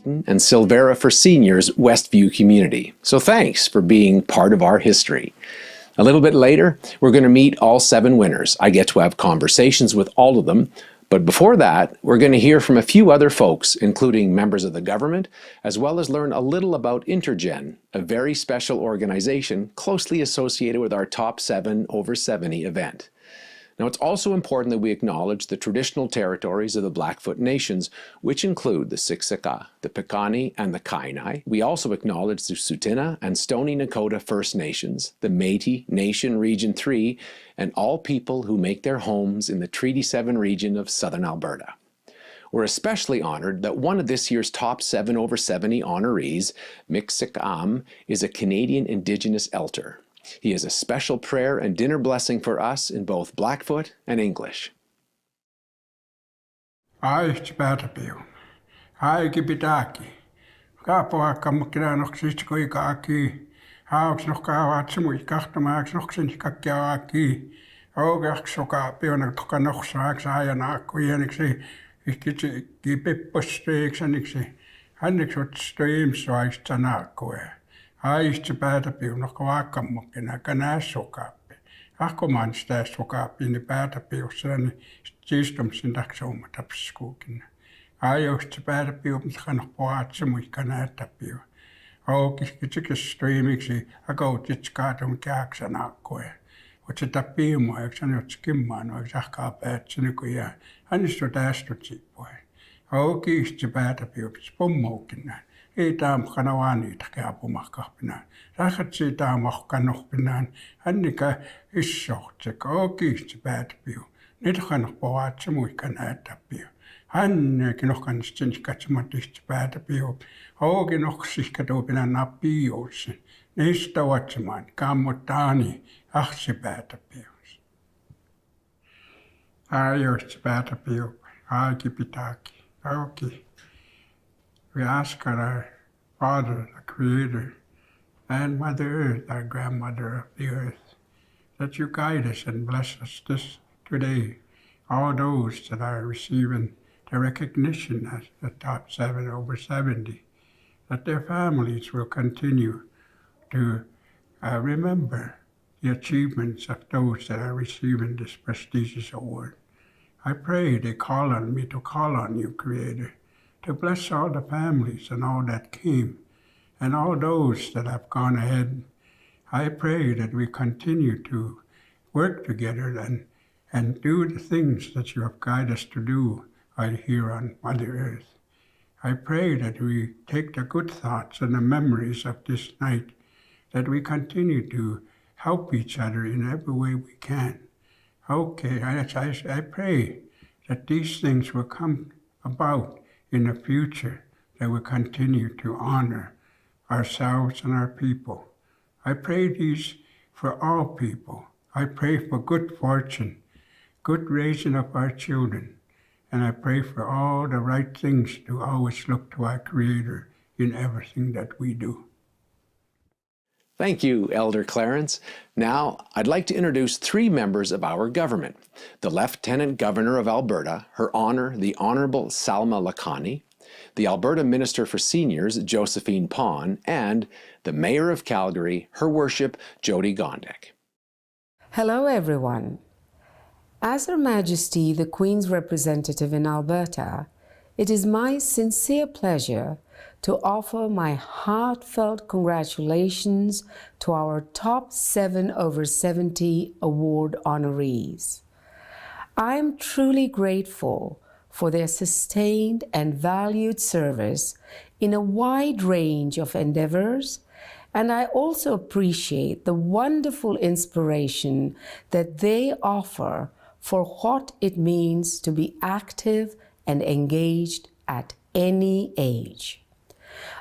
Eaton and Silvera for Seniors Westview community. So thanks for being part of our history. A little bit later, we're going to meet all 7 winners. I get to have conversations with all of them. But before that, we're going to hear from a few other folks, including members of the government, as well as learn a little about Intergen, a very special organization closely associated with our Top 7 Over 70 event. Now, it's also important that we acknowledge the traditional territories of the Blackfoot Nations, which include the Siksika, the Piikani, and the Kainai. We also acknowledge the Tsuut'ina and Stoney Nakoda First Nations, the Métis Nation Region 3, and all people who make their homes in the Treaty 7 region of southern Alberta. We're especially honored that one of this year's Top 7 Over 70 honorees, Mick is a Canadian Indigenous elder. He has a special prayer and dinner blessing for us in both Blackfoot and English. Ai chpatapiu. Ai kipitaki. Kapoa kamukira noksitskoi kaki. Haaks nog kawatsumui kahtamaaks noksin kakkiawaki. Ogaksoka piona toka noksaaks ajanakkujeniksi. Ikitsi kipipposteeksaniksi. Hanniksi stoimsoaistanakkue. Aisti päätäpiu nokka vaakkamukkina kanäässokaappi. Ahkomaan sitä sokaappi niin päätäpiussa niin siistumisen taksouma tapskuukin. Ajoisti päätäpiu mitä kannok poatsemui kanäätäpiu. Oukis toimiksi akautitskaatun kääksanaakkoe. Otsi tapiimua eksan otsi kimmaan ois ahkaa päätseni kun jää. Hannistu tästut siippoe. Oukisti päätäpiu pommoukin. Ei taamukana vaan niitä kääpumahkahpinaan. Rahatsi taamukanohpinaan. Hannika issohtseka oukisti päätäpiu. Niitä kannok poatse muikka näyttäpiu. Hannekin nohkannistin katsomatisesti päätäpiu. Oukin oksihka tuupinaan nappiuusin. Niistä otsemaan kammotaani ahsi päätäpiu. Ajoisti päätäpiu. Aiki pitääkin. Auki. We ask our Father, the Creator, and Mother Earth, our grandmother of the earth, that you guide us and bless us this today. All those that are receiving the recognition as the Top 7 Over 70, that their families will continue to remember the achievements of those that are receiving this prestigious award. I pray they call on me to call on you, Creator, to bless all the families and all that came, and all those that have gone ahead. I pray that we continue to work together and do the things that you have guided us to do right here on Mother Earth. I pray that we take the good thoughts and the memories of this night, that we continue to help each other in every way we can. Okay, I pray that these things will come about in the future, that we continue to honor ourselves and our people. I pray these for all people. I pray for good fortune, good raising of our children, and I pray for all the right things to always look to our Creator in everything that we do. Thank you, Elder Clarence. Now, I'd like to introduce 3 members of our government. The Lieutenant Governor of Alberta, Her Honor, the Honorable Salma Lakhani, the Alberta Minister for Seniors, Josephine Pon, and the Mayor of Calgary, Her Worship, Jody Gondek. Hello, everyone. As Her Majesty, the Queen's representative in Alberta, it is my sincere pleasure to offer my heartfelt congratulations to our Top 7 Over 70 award honorees. I am truly grateful for their sustained and valued service in a wide range of endeavors, and I also appreciate the wonderful inspiration that they offer for what it means to be active and engaged at any age.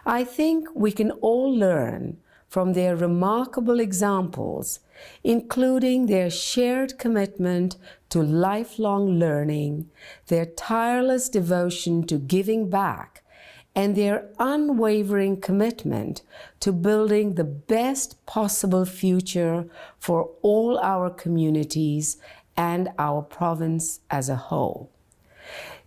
I think we can all learn from their remarkable examples, including their shared commitment to lifelong learning, their tireless devotion to giving back, and their unwavering commitment to building the best possible future for all our communities and our province as a whole.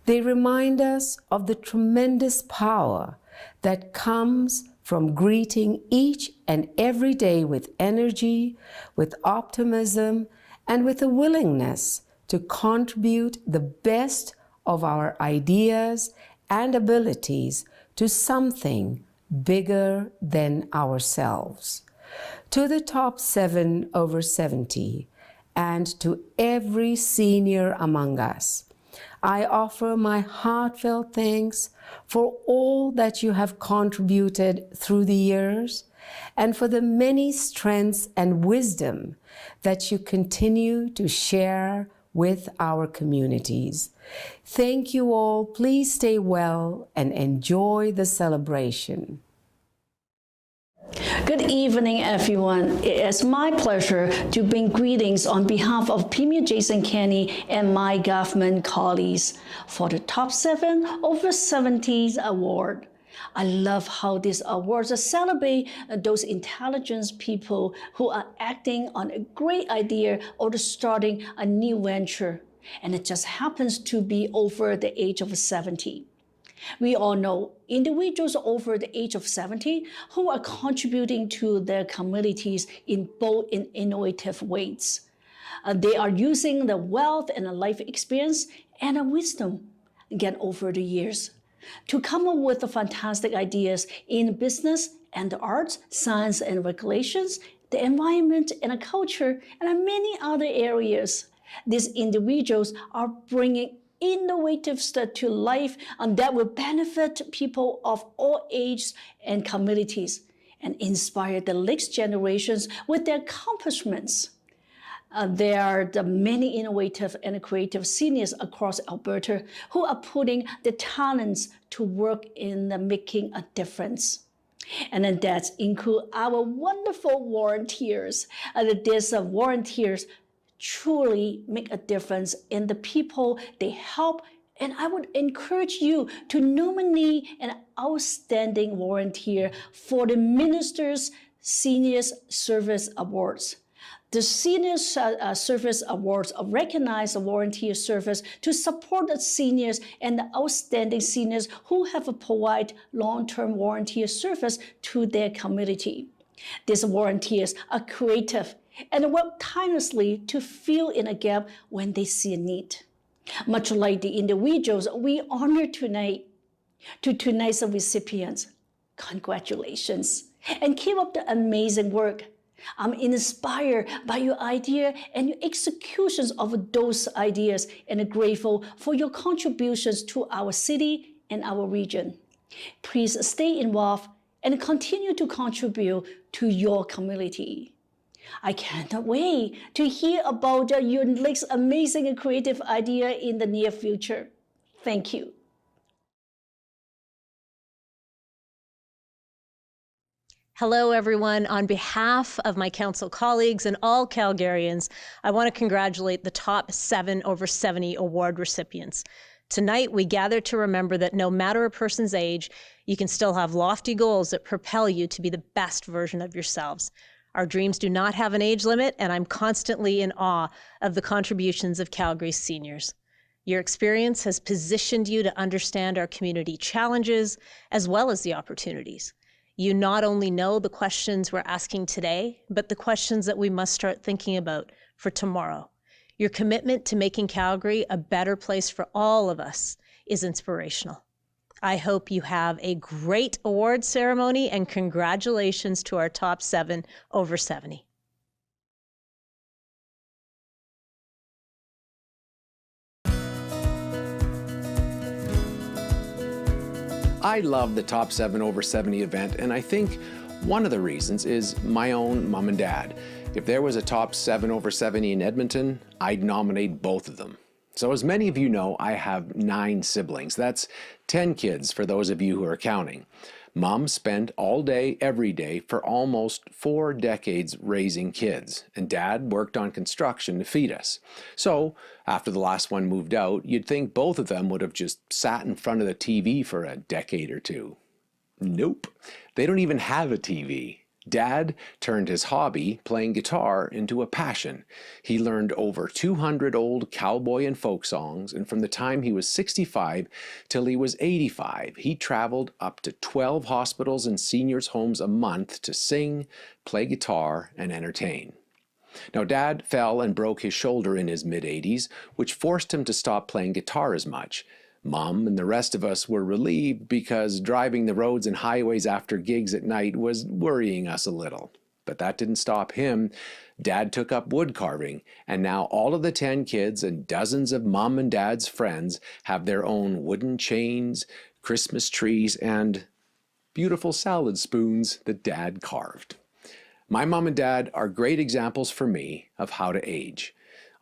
They remind us of the tremendous power that comes from greeting each and every day with energy, with optimism, and with a willingness to contribute the best of our ideas and abilities to something bigger than ourselves. To the top 7 over 70 and to every senior among us, I offer my heartfelt thanks for all that you have contributed through the years and for the many strengths and wisdom that you continue to share with our communities. Thank you all. Please stay well and enjoy the celebration. Good evening, everyone. It is my pleasure to bring greetings on behalf of Premier Jason Kenney and my government colleagues for the Top 7 over 70s Award. I love how these awards celebrate those intelligent people who are acting on a great idea or starting a new venture, and it just happens to be over the age of 70. We all know individuals over the age of 70 who are contributing to their communities in bold and innovative ways. They are using the wealth and the life experience and the wisdom gained over the years to come up with the fantastic ideas in business and the arts, science and regulations, the environment and the culture, and many other areas. These individuals are bringing innovative stuff to life and that will benefit people of all ages and communities and inspire the next generations with their accomplishments. There are the many innovative and creative seniors across Alberta who are putting the talents to work in making a difference. And then that include our wonderful volunteers. These volunteers truly make a difference in the people they help. And I would encourage you to nominate an outstanding volunteer for the Ministers' Seniors Service Awards. The Senior Service Awards recognize the volunteer service to support the seniors and the outstanding seniors who have provided long-term volunteer service to their community. These volunteers are creative and work tirelessly to fill in a gap when they see a need. Much like the individuals we honor tonight, to tonight's recipients, congratulations and keep up the amazing work. I'm inspired by your idea and your executions of those ideas and grateful for your contributions to our city and our region. Please stay involved and continue to contribute to your community. I cannot wait to hear about your next amazing and creative idea in the near future. Thank you. Hello, everyone. On behalf of my council colleagues and all Calgarians, I want to congratulate the top 7 over 70 award recipients. Tonight, we gather to remember that no matter a person's age, you can still have lofty goals that propel you to be the best version of yourselves. Our dreams do not have an age limit, and I'm constantly in awe of the contributions of Calgary's seniors. Your experience has positioned you to understand our community challenges as well as the opportunities. You not only know the questions we're asking today, but the questions that we must start thinking about for tomorrow. Your commitment to making Calgary a better place for all of us is inspirational. I hope you have a great award ceremony and congratulations to our top 7 over 70. I love the Top 7 over 70 event, and I think one of the reasons is my own mom and dad. If there was a Top 7 over 70 in Edmonton, I'd nominate both of them. So as many of you know, I have 9 siblings. That's 10 kids for those of you who are counting. Mom spent all day, every day for almost 4 decades raising kids, and Dad worked on construction to feed us. So after the last one moved out, you'd think both of them would have just sat in front of the TV for a decade or two. Nope, they don't even have a TV. Dad turned his hobby, playing guitar, into a passion. He learned over 200 old cowboy and folk songs, and from the time he was 65 till he was 85, he traveled up to 12 hospitals and seniors' homes a month to sing, play guitar, and entertain. Now, Dad fell and broke his shoulder in his mid-80s, which forced him to stop playing guitar as much. Mom and the rest of us were relieved because driving the roads and highways after gigs at night was worrying us a little. But that didn't stop him. Dad took up wood carving, and now all of the 10 kids and dozens of Mom and Dad's friends have their own wooden chains, Christmas trees, and beautiful salad spoons that Dad carved. My mom and dad are great examples for me of how to age.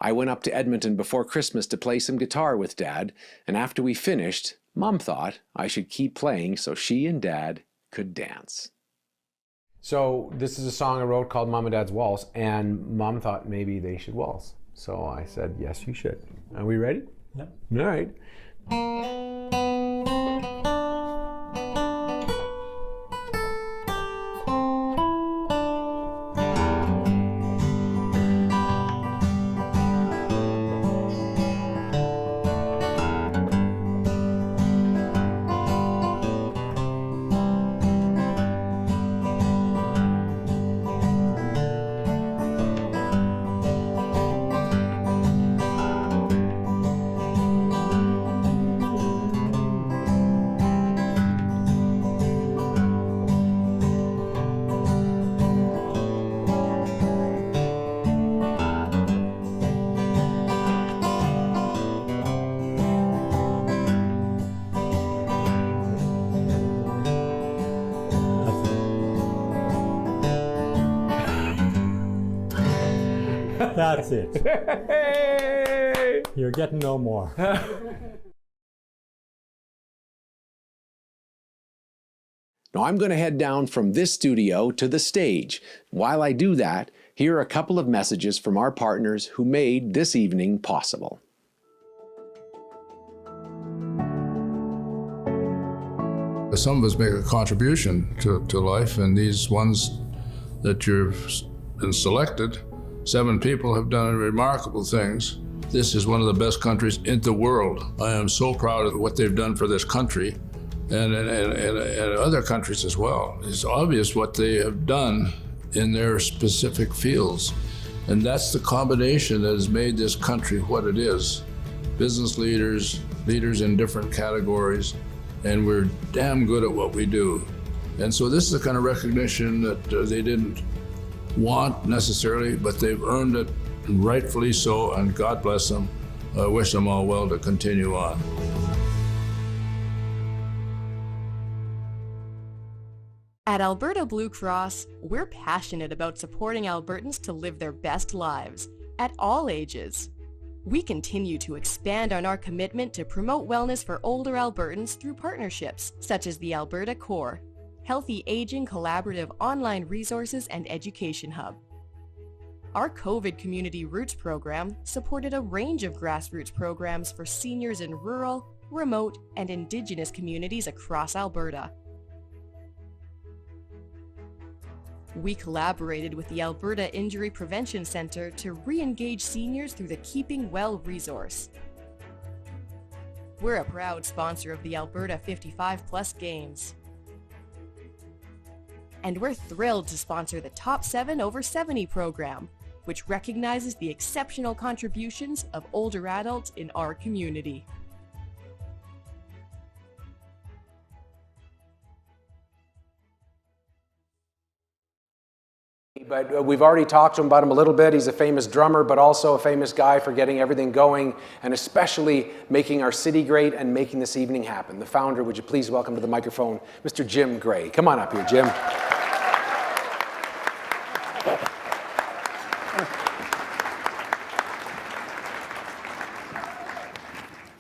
I went up to Edmonton before Christmas to play some guitar with Dad, and after we finished, Mom thought I should keep playing so she and Dad could dance. So this is a song I wrote called Mom and Dad's Waltz, and Mom thought maybe they should waltz. So I said, yes, you should. Are we ready? Yep. All right. That's it. Hey! You're getting no more. Now I'm going to head down from this studio to the stage. While I do that, here are a couple of messages from our partners who made this evening possible. Some of us make a contribution to life, and these ones that you've been selected, 7 people have done remarkable things. This is one of the best countries in the world. I am so proud of what they've done for this country and other countries as well. It's obvious what they have done in their specific fields. And that's the combination that has made this country what it is. Business leaders, leaders in different categories, and we're damn good at what we do. And so this is the kind of recognition that they didn't want necessarily, but they've earned it, and rightfully so, and God bless them. I wish them all well to continue on. At Alberta Blue Cross, we're passionate about supporting Albertans to live their best lives, at all ages. We continue to expand on our commitment to promote wellness for older Albertans through partnerships such as the Alberta Core, Healthy Aging Collaborative online resources and education hub. Our COVID Community Roots program supported a range of grassroots programs for seniors in rural, remote, and Indigenous communities across Alberta. We collaborated with the Alberta Injury Prevention Centre to re-engage seniors through the Keeping Well resource. We're a proud sponsor of the Alberta 55+ Games. And we're thrilled to sponsor the Top 7 over 70 program, which recognizes the exceptional contributions of older adults in our community. But we've already talked to him about him a little bit. He's a famous drummer, but also a famous guy for getting everything going and especially making our city great and making this evening happen. The founder, would you please welcome to the microphone, Mr. Jim Gray. Come on up here, Jim.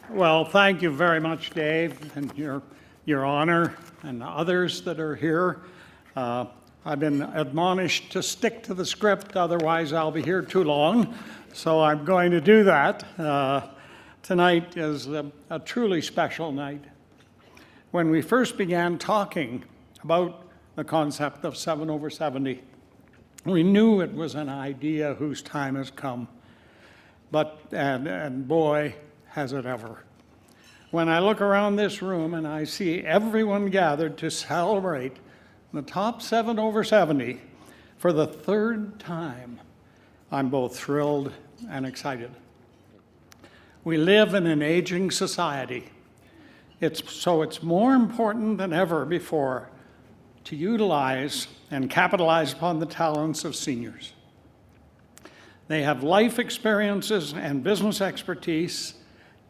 Well, thank you very much, Dave, and your honor, and others that are here. I've been admonished to stick to the script, otherwise I'll be here too long, so I'm going to do that. Tonight is a truly special night. When we first began talking about the concept of 7 over 70. We knew it was an idea whose time has come, and boy, has it ever. When I look around this room and I see everyone gathered to celebrate the top 7 over 70 for the third time, I'm both thrilled and excited. We live in an aging society. So it's more important than ever before to utilize and capitalize upon the talents of seniors. They have life experiences and business expertise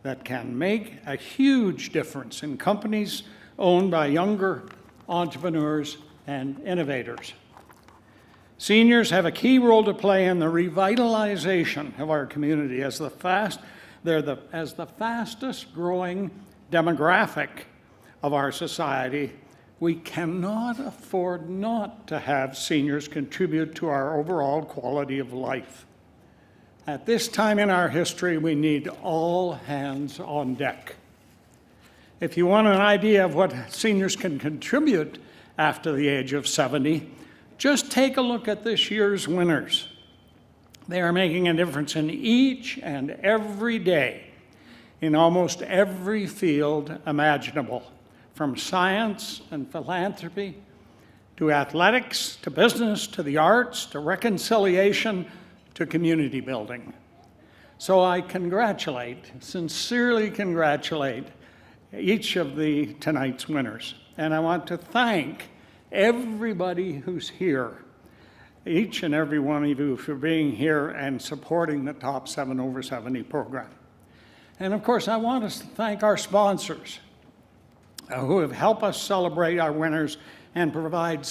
that can make a huge difference in companies owned by younger entrepreneurs and innovators. Seniors have a key role to play in the revitalization of our community as the fastest growing demographic of our society. We cannot afford not to have seniors contribute to our overall quality of life. At this time in our history, we need all hands on deck. If you want an idea of what seniors can contribute after the age of 70, just take a look at this year's winners. They are making a difference in each and every day in almost every field imaginable, from science and philanthropy to athletics, to business, to the arts, to reconciliation, to community building. So I sincerely congratulate each of tonight's winners. And I want to thank everybody who's here, each and every one of you, for being here and supporting the Top 7 over 70 program. And of course, I want to thank our sponsors who have helped us celebrate our winners and provide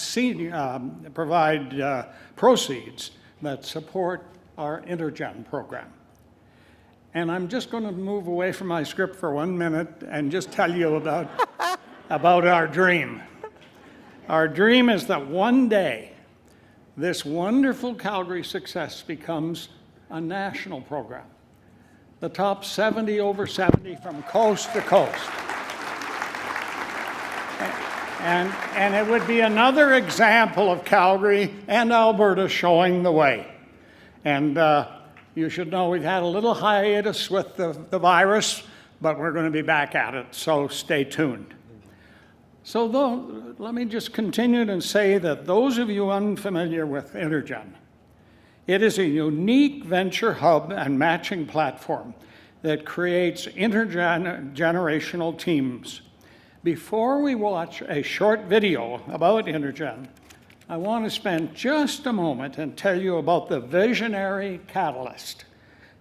proceeds that support our Intergen program. And I'm just going to move away from my script for 1 minute and just tell you about our dream. Our dream is that one day, this wonderful Calgary success becomes a national program. The top 70 over 70 from coast to coast. And it would be another example of Calgary and Alberta showing the way. And you should know we've had a little hiatus with the virus, but we're going to be back at it, so stay tuned. So let me just continue and say that those of you unfamiliar with Intergen, it is a unique venture hub and matching platform that creates intergenerational teams. Before we watch a short video about Intergen, I want to spend just a moment and tell you about the visionary catalyst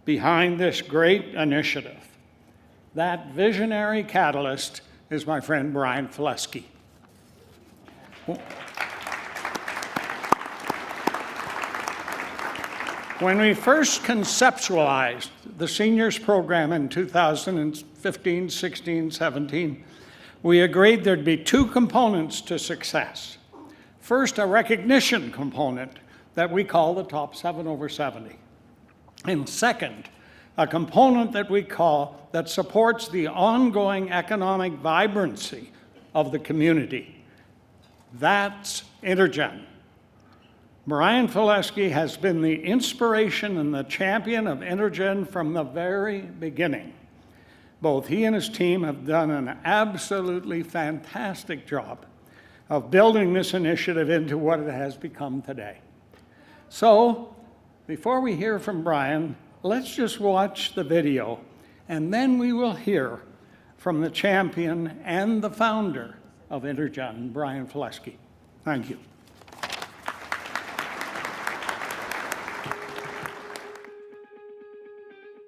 behind this great initiative. That visionary catalyst is my friend Brian Fileski. When we first conceptualized the seniors program in 2015, 16, 17, we agreed there'd be 2 components to success. First, a recognition component that we call the top 7 over 70. And second, a component that supports the ongoing economic vibrancy of the community. That's Intergen. Brian Fileski has been the inspiration and the champion of Intergen from the very beginning. Both he and his team have done an absolutely fantastic job of building this initiative into what it has become today. So, before we hear from Brian, let's just watch the video, and then we will hear from the champion and the founder of Intergen, Brian Fileski. Thank you.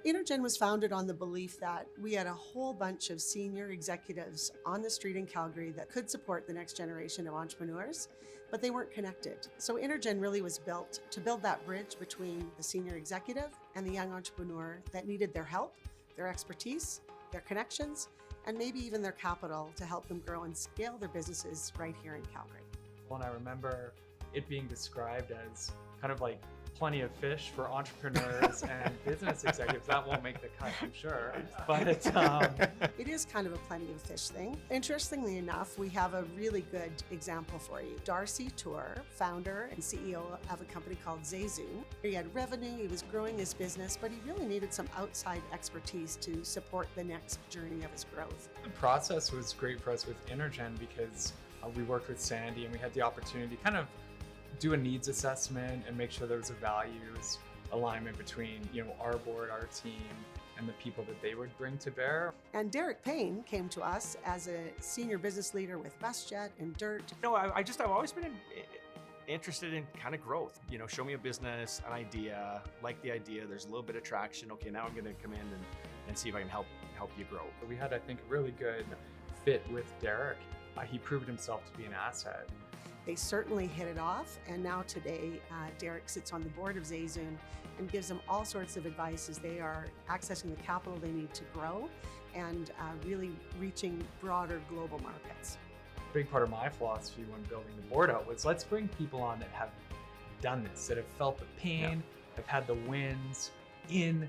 Intergen was founded on the belief that we had a whole bunch of senior executives on the street in Calgary that could support the next generation of entrepreneurs, but they weren't connected. So Intergen really was built to build that bridge between the senior executive and the young entrepreneur that needed their help, their expertise, their connections, and maybe even their capital to help them grow and scale their businesses right here in Calgary. And I remember it being described as kind of like plenty of fish for entrepreneurs and business executives. That won't make the cut, I'm sure. But it is kind of a plenty of fish thing. Interestingly enough, we have a really good example for you. Darcy Tour, founder and CEO of a company called Zayzoon. He had revenue, he was growing his business, but he really needed some outside expertise to support the next journey of his growth. the process was great for us with Intergen because we worked with Sandy and we had the opportunity to kind of do a needs assessment and make sure there was a values alignment between, our board, our team, and the people that they would bring to bear. And Derek Payne came to us as a senior business leader with WestJet and DIRT. I've always been interested in kind of growth. Show me a business, an idea, like the idea, there's a little bit of traction. Okay, now I'm going to come in and see if I can help you grow. We had, I think, a really good fit with Derek. He proved himself to be an asset. They certainly hit it off, and now today Derek sits on the board of Zayzoon and gives them all sorts of advice as they are accessing the capital they need to grow and really reaching broader global markets. A big part of my philosophy when building the board out was let's bring people on that have done this, that have felt the pain, have had the wins in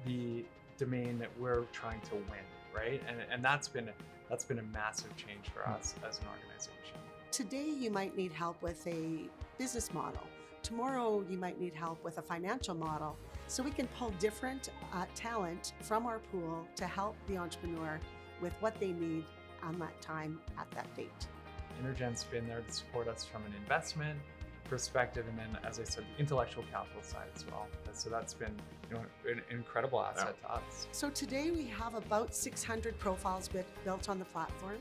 the domain that we're trying to win, right? And that's been a massive change for us as an organization. Today, you might need help with a business model. Tomorrow, you might need help with a financial model. So we can pull different talent from our pool to help the entrepreneur with what they need on that time at that date. Intergen's been there to support us from an investment perspective, and then, as I said, the intellectual capital side as well. So that's been an incredible asset to us. So today we have about 600 profiles built on the platform.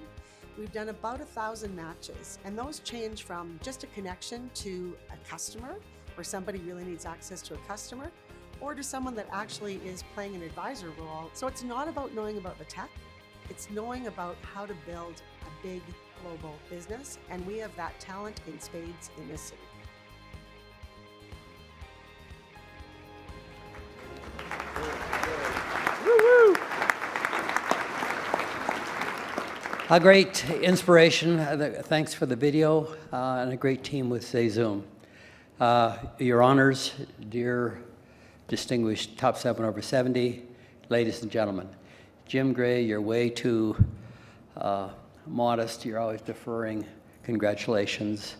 We've done about 1,000 matches, and those change from just a connection to a customer, where somebody really needs access to a customer, or to someone that actually is playing an advisor role. So it's not about knowing about the tech, it's knowing about how to build a big global business, and we have that talent in spades in this city. A great inspiration. Thanks for the video and a great team with Zayzoon. Your honors, dear distinguished top 7 over 70, ladies and gentlemen. Jim Gray, you're way too modest. You're always deferring. Congratulations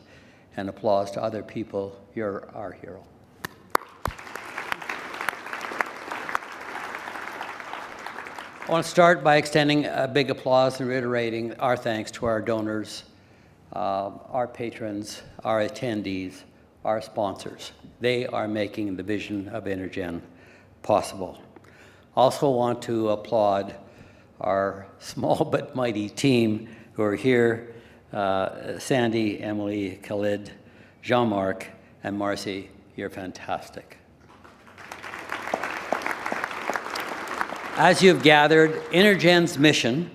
and applause to other people. You're our hero. I want to start by extending a big applause and reiterating our thanks to our donors, our patrons, our attendees, our sponsors. They are making the vision of Intergen possible. Also want to applaud our small but mighty team who are here, Sandy, Emily, Khalid, Jean-Marc, and Marcy. You're fantastic. As you've gathered, Intergen's mission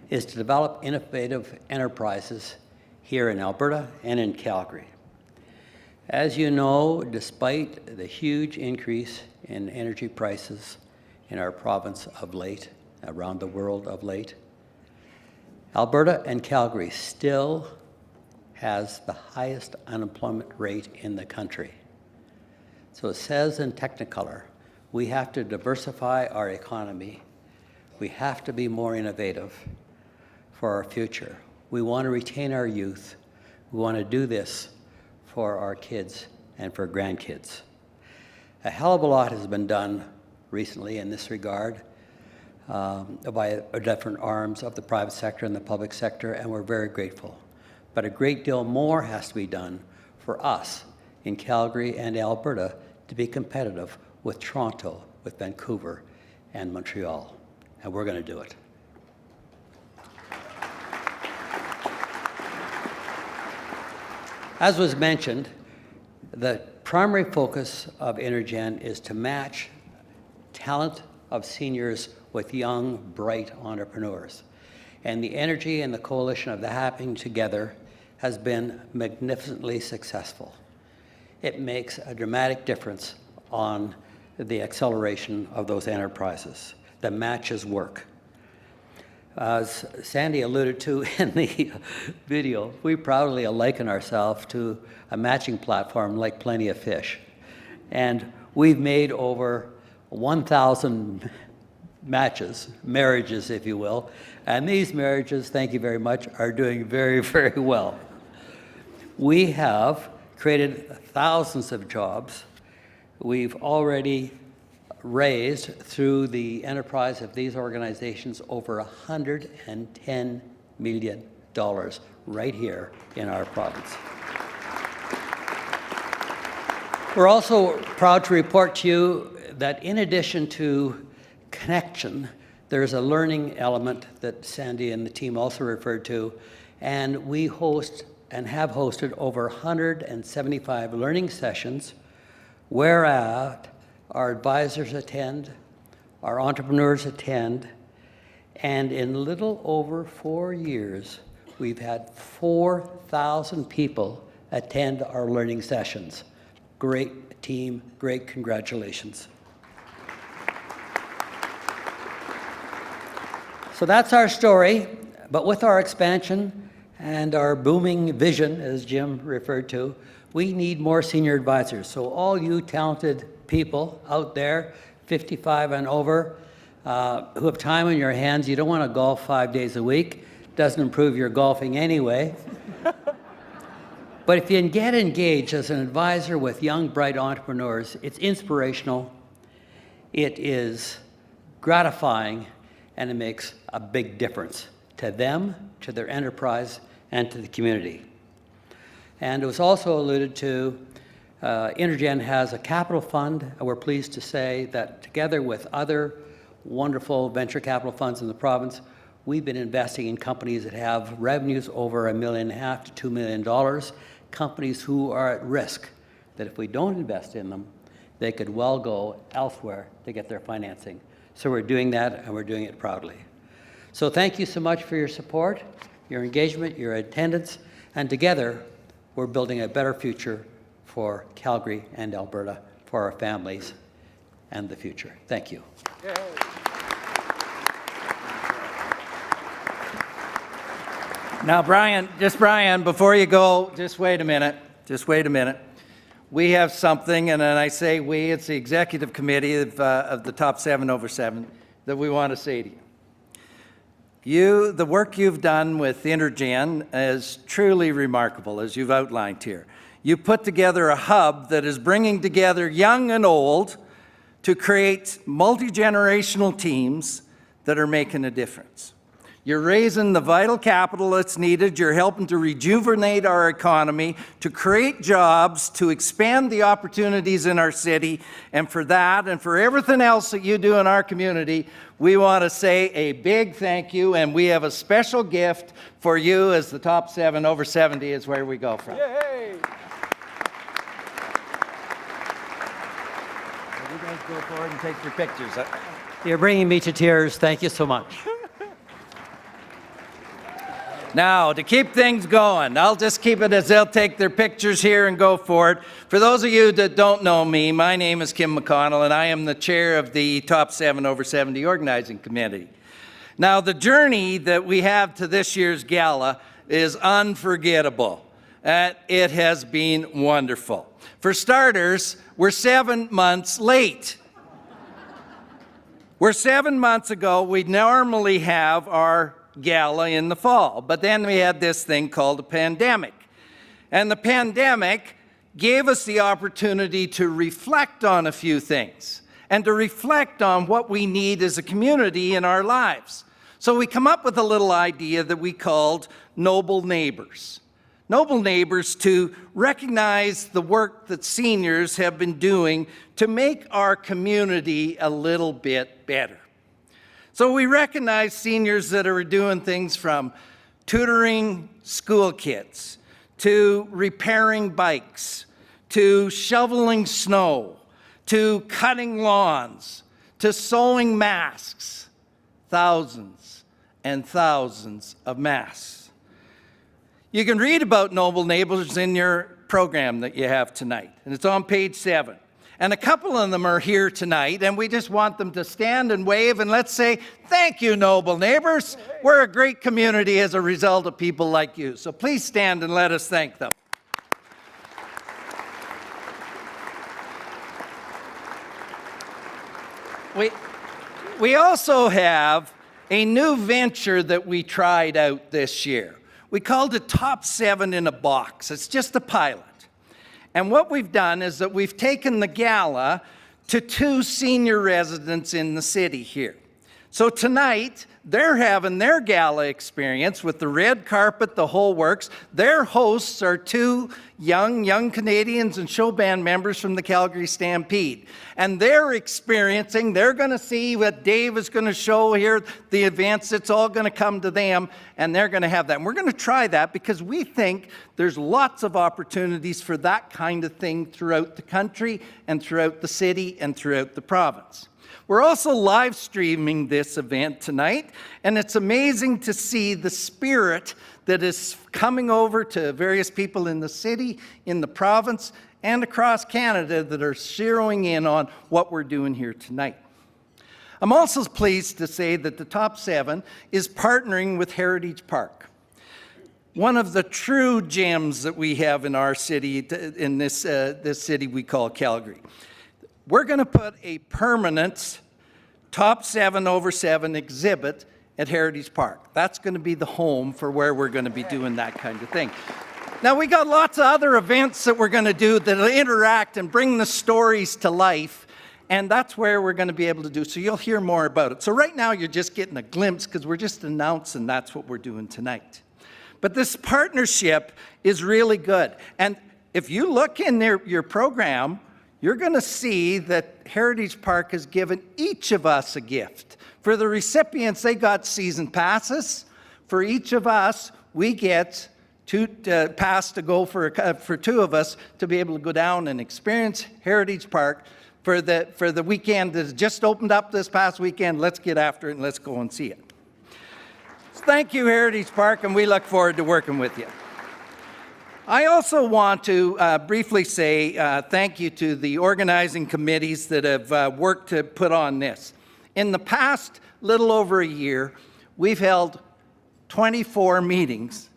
is to develop innovative enterprises here in Alberta and in Calgary. As you know, despite the huge increase in energy prices in our province of late, around the world of late, Alberta and Calgary still has the highest unemployment rate in the country. So it says in Technicolor, we have to diversify our economy. We have to be more innovative for our future. We want to retain our youth. We want to do this for our kids and for grandkids. A hell of a lot has been done recently in this regard by different arms of the private sector and the public sector, and we're very grateful. But a great deal more has to be done for us in Calgary and Alberta to be competitive with Toronto, with Vancouver, and Montreal. And we're going to do it. As was mentioned, the primary focus of Intergen is to match talent of seniors with young, bright entrepreneurs. And the energy and the coalition of the happening together has been magnificently successful. It makes a dramatic difference on the acceleration of those enterprises. The matches work. As Sandy alluded to in the video, we proudly liken ourselves to a matching platform like Plenty of Fish. And we've made over 1,000 marriages, if you will. And these marriages, thank you very much, are doing very, very well. We have created thousands of jobs. We've already raised, through the enterprise of these organizations, over $110 million right here in our province. We're also proud to report to you that in addition to connection, there's a learning element that Sandy and the team also referred to, and we host and have hosted over 175 learning sessions where our advisors attend, our entrepreneurs attend, and in little over 4 years, we've had 4,000 people attend our learning sessions. Great team, great congratulations. So that's our story, but with our expansion and our booming vision, as Jim referred to, we need more senior advisors. So all you talented people out there, 55 and over, who have time on your hands, you don't want to golf 5 days a week. Doesn't improve your golfing anyway. But if you can get engaged as an advisor with young, bright entrepreneurs, it's inspirational, it is gratifying, and it makes a big difference to them, to their enterprise, and to the community. And it was also alluded to, Intergen has a capital fund, and we're pleased to say that together with other wonderful venture capital funds in the province, we've been investing in companies that have revenues over $1.5 million to $2 million, companies who are at risk, that if we don't invest in them, they could well go elsewhere to get their financing. So we're doing that, and we're doing it proudly. So thank you so much for your support, your engagement, your attendance, and together we're building a better future for Calgary and Alberta, for our families and the future. Thank you. Yay. Now, Brian, before you go, just wait a minute. We have something, and then I say we, it's the executive committee of the top 7 over 7, that we want to say to you. The work you've done with Intergen is truly remarkable, as you've outlined here. You put together a hub that is bringing together young and old to create multi-generational teams that are making a difference. You're raising the vital capital that's needed. You're helping to rejuvenate our economy, to create jobs, to expand the opportunities in our city. And for that, and for everything else that you do in our community, we want to say a big thank you. And we have a special gift for you, as the top 7 over 70 is where we go from. Yay! So you guys go forward and take your pictures. You're bringing me to tears. Thank you so much. Now, to keep things going, I'll just keep it as they'll take their pictures here and go forward. For those of you that don't know me, my name is Kim McConnell, and I am the chair of the Top 7 over 70 Organizing Committee. Now, the journey that we have to this year's gala is unforgettable. It has been wonderful. For starters, we're 7 months late. We're 7 months ago. We normally have our gala in the fall, but then we had this thing called a pandemic. And the pandemic gave us the opportunity to reflect on a few things and to reflect on what we need as a community in our lives. So we come up with a little idea that we called Noble Neighbors. Noble Neighbors, to recognize the work that seniors have been doing to make our community a little bit better. So we recognize seniors that are doing things from tutoring school kids, to repairing bikes, to shoveling snow, to cutting lawns, to sewing masks, thousands and thousands of masks. You can read about Noble Neighbors in your program that you have tonight, and it's on page 7. And a couple of them are here tonight, and we just want them to stand and wave and let's say, thank you, Noble Neighbors. We're a great community as a result of people like you. So please stand and let us thank them. We also have a new venture that we tried out this year. We called it Top 7 in a Box. It's just a pilot. And what we've done is that we've taken the gala to 2 senior residents in the city here. So tonight, they're having their gala experience with the red carpet, the whole works. Their hosts are 2 young Canadians and show band members from the Calgary Stampede. And they're going to see what Dave is going to show here, the events, it's all going to come to them, and they're going to have that. And we're going to try that because we think there's lots of opportunities for that kind of thing throughout the country and throughout the city and throughout the province. We're also live streaming this event tonight, and it's amazing to see the spirit that is coming over to various people in the city, in the province, and across Canada that are zeroing in on what we're doing here tonight. I'm also pleased to say that the Top 7 is partnering with Heritage Park, one of the true gems that we have in our city, in this city we call Calgary. We're going to put a permanent Top 7 over 7 exhibit at Heritage Park. That's going to be the home for where we're going to be doing that kind of thing. Now, we got lots of other events that we're going to do that'll interact and bring the stories to life, and that's where we're going to be able to do. So you'll hear more about it. So right now, you're just getting a glimpse because we're just announcing that's what we're doing tonight. But this partnership is really good. And if you look in your program, you're going to see that Heritage Park has given each of us a gift. For the recipients, they got season passes. For each of us, we get 2 pass to go for 2 of us to be able to go down and experience Heritage Park for the weekend that just opened up this past weekend. Let's get after it and let's go and see it. So thank you, Heritage Park, and we look forward to working with you. I also want to briefly say thank you to the organizing committees that have worked to put on this. In the past little over a year, we've held 24 meetings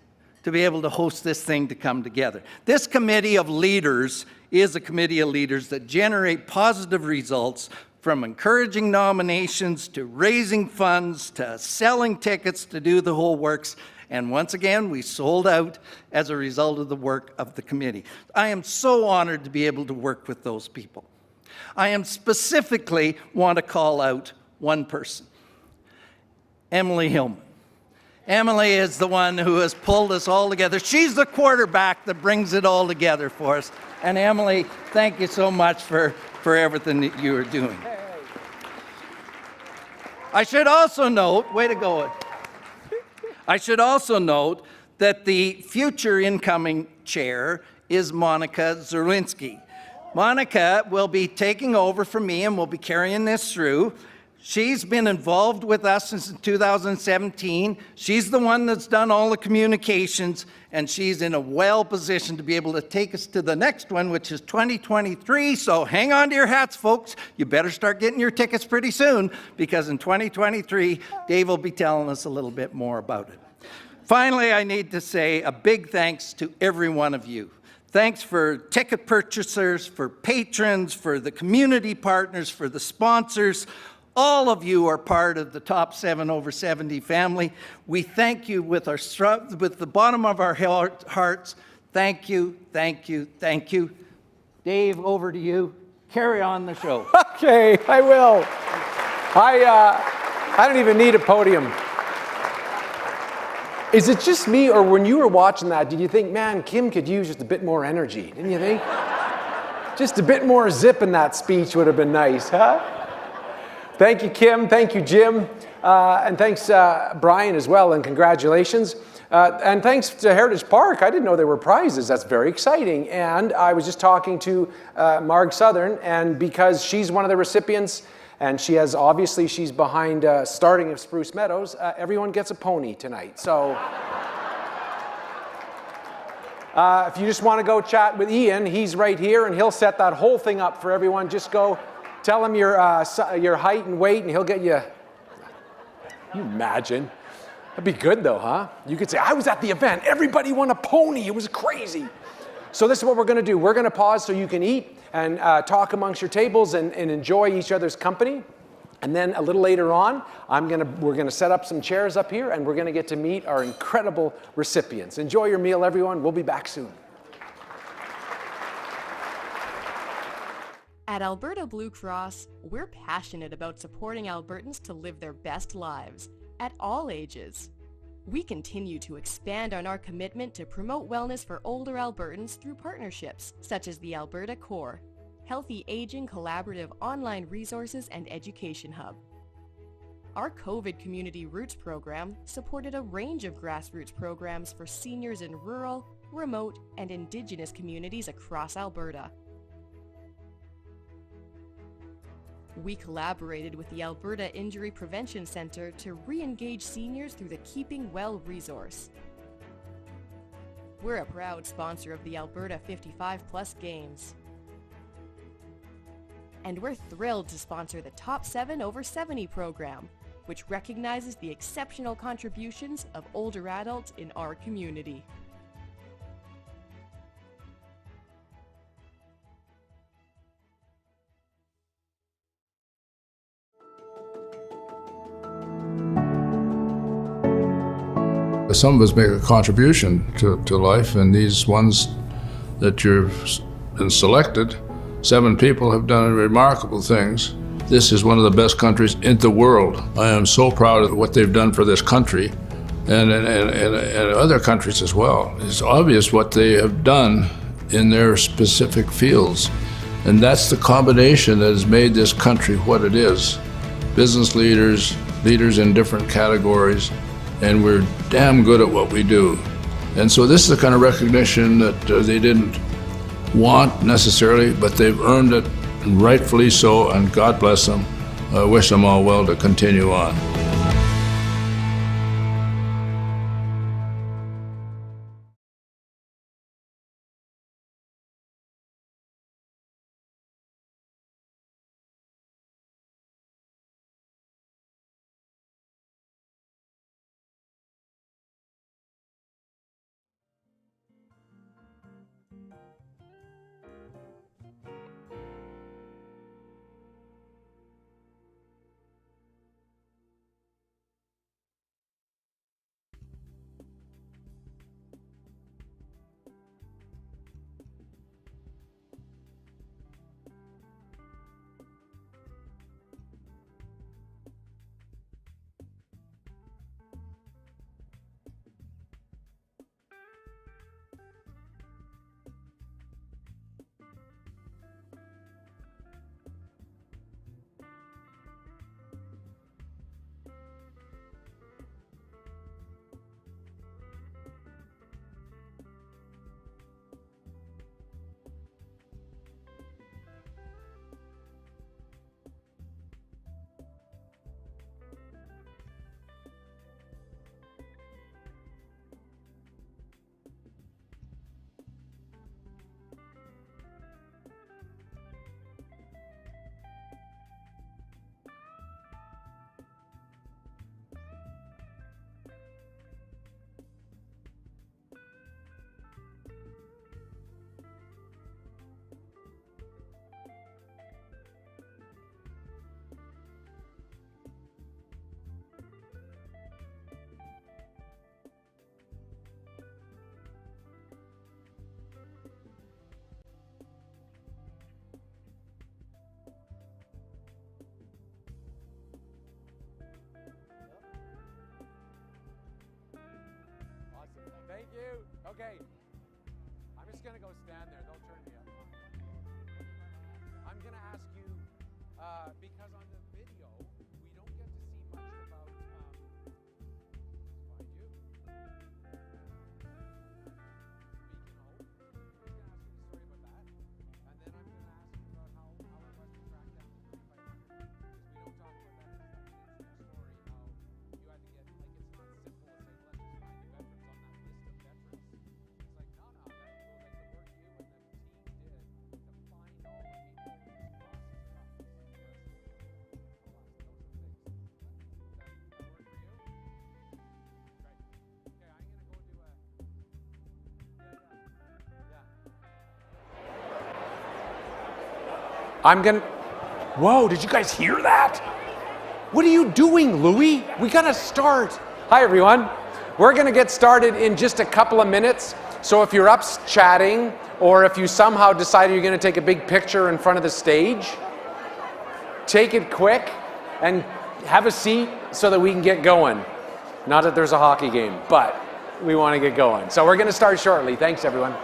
to be able to host this thing to come together. This committee of leaders is a committee of leaders that generate positive results, from encouraging nominations to raising funds to selling tickets to do the whole works. And once again, we sold out as a result of the work of the committee. I am so honored to be able to work with those people. I am specifically want to call out one person, Emily Hillman. Emily is the one who has pulled us all together. She's the quarterback that brings it all together for us. And Emily, thank you so much for everything that you are doing. I should also note, way to go. I should also note that the future incoming chair is Monica Zerlinski. Monica will be taking over from me and will be carrying this through. She's been involved with us since 2017. She's the one that's done all the communications, and she's in a well position to be able to take us to the next one, which is 2023. So hang on to your hats, folks. You better start getting your tickets pretty soon, because in 2023, Dave will be telling us a little bit more about it. Finally, I need to say a big thanks to every one of you. Thanks for ticket purchasers, for patrons, for the community partners, for the sponsors. All of you are part of the Top 7 over 70 family. We thank you with the bottom of our hearts. Thank you, thank you, thank you. Dave, over to you. Carry on the show. Okay, I will. I don't even need a podium. Is it just me, or when you were watching that, did you think, man, Kim could use just a bit more energy? Didn't you think? Just a bit more zip in that speech would have been nice, huh? Thank you, Kim. Thank you, Jim. And thanks, Brian, as well, and congratulations. And thanks to Heritage Park. I didn't know there were prizes. That's very exciting. And I was just talking to Marg Southern, and because she's one of the recipients, and she's behind starting of Spruce Meadows, everyone gets a pony tonight. So if you just want to go chat with Ian, he's right here, and he'll set that whole thing up for everyone. Just go tell him your height and weight, and he'll get you. Can you imagine? That'd be good, though, huh? You could say, I was at the event. Everybody won a pony. It was crazy. So this is what we're going to do. We're going to pause so you can eat and talk amongst your tables and enjoy each other's company. And then a little later on, we're gonna set up some chairs up here and we're gonna get to meet our incredible recipients. Enjoy your meal, everyone. We'll be back soon. At Alberta Blue Cross, we're passionate about supporting Albertans to live their best lives at all ages. We continue to expand on our commitment to promote wellness for older Albertans through partnerships such as the Alberta Core, Healthy Aging Collaborative online resources and education hub. Our COVID Community Roots program supported a range of grassroots programs for seniors in rural, remote, and Indigenous communities across Alberta. We collaborated with the Alberta Injury Prevention Centre to re-engage seniors through the Keeping Well resource. We're a proud sponsor of the Alberta 55+ Games. And we're thrilled to sponsor the Top 7 over 70 program, which recognizes the exceptional contributions of older adults in our community. Some of us make a contribution to life, and these ones that you've been selected, 7 people have done remarkable things. This is one of the best countries in the world. I am so proud of what they've done for this country and other countries as well. It's obvious what they have done in their specific fields, and that's the combination that has made this country what it is. Business leaders, leaders in different categories, and we're damn good at what we do. And so this is the kind of recognition that they didn't want necessarily, but they've earned it, and rightfully so, and God bless them. I wish them all well to continue on. Thank you. Okay. I'm just going to go stand there. They'll turn me up. I'm going to ask you, because on the video, we don't get to see much about, find you. Speaking of hope, I'm going to ask you the story about that. And then I'm going to ask you about how it was to track down the 3,500. Because we don't talk about that in the story, how you had to get, like, it's not simple to say, let's just find the veterans on that list of veterans. It's like, no, that like the work you and the team did to find all the people who lost their I'm gonna, whoa, did you guys hear that? What are you doing, Louie? We gotta start. Hi, everyone. We're gonna get started in just a couple of minutes. So if you're up chatting, or if you somehow decided you're gonna take a big picture in front of the stage, take it quick and have a seat so that we can get going. Not that there's a hockey game, but we wanna get going. So we're gonna start shortly. Thanks, everyone.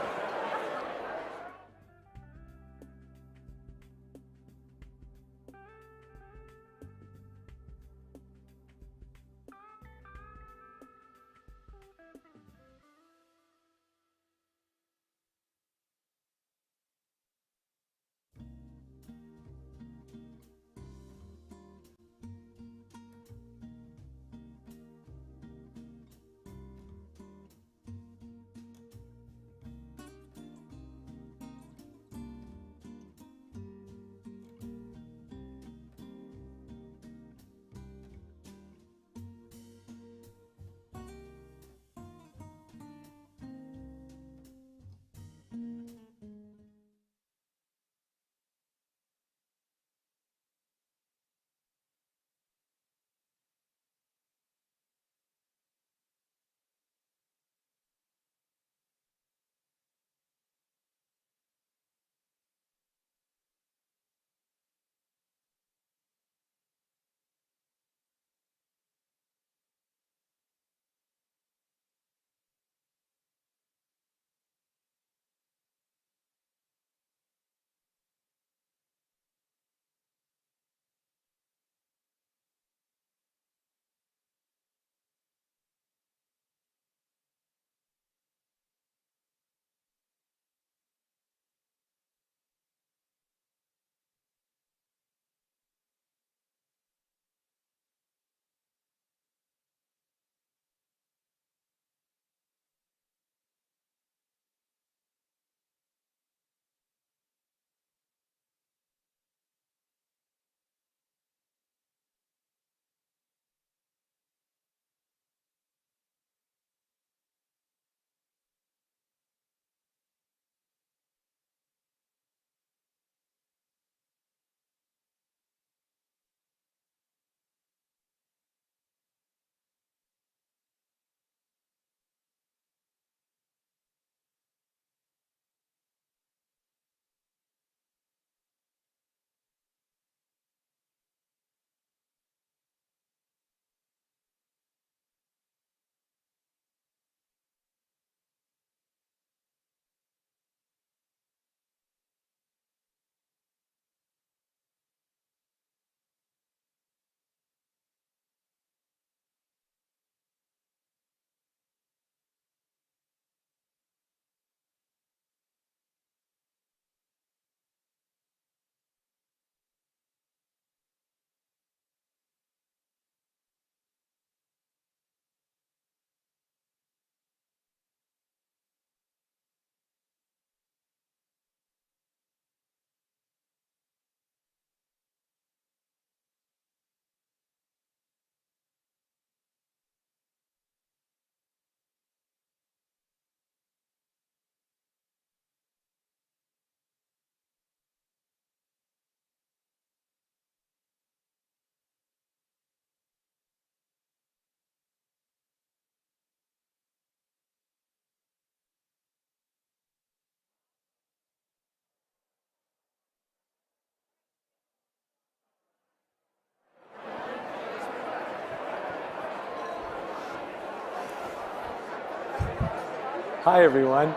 Hi, everyone.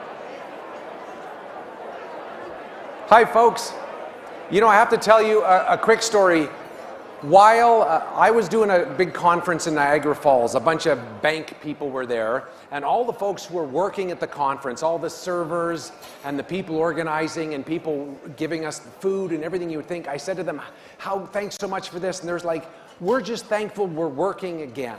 Hi, folks. You know, I have to tell you a quick story. While I was doing a big conference in Niagara Falls, a bunch of bank people were there, and all the folks who were working at the conference, all the servers and the people organizing and people giving us food and everything you would think, I said to them, thanks so much for this. And there's like, we're just thankful we're working again.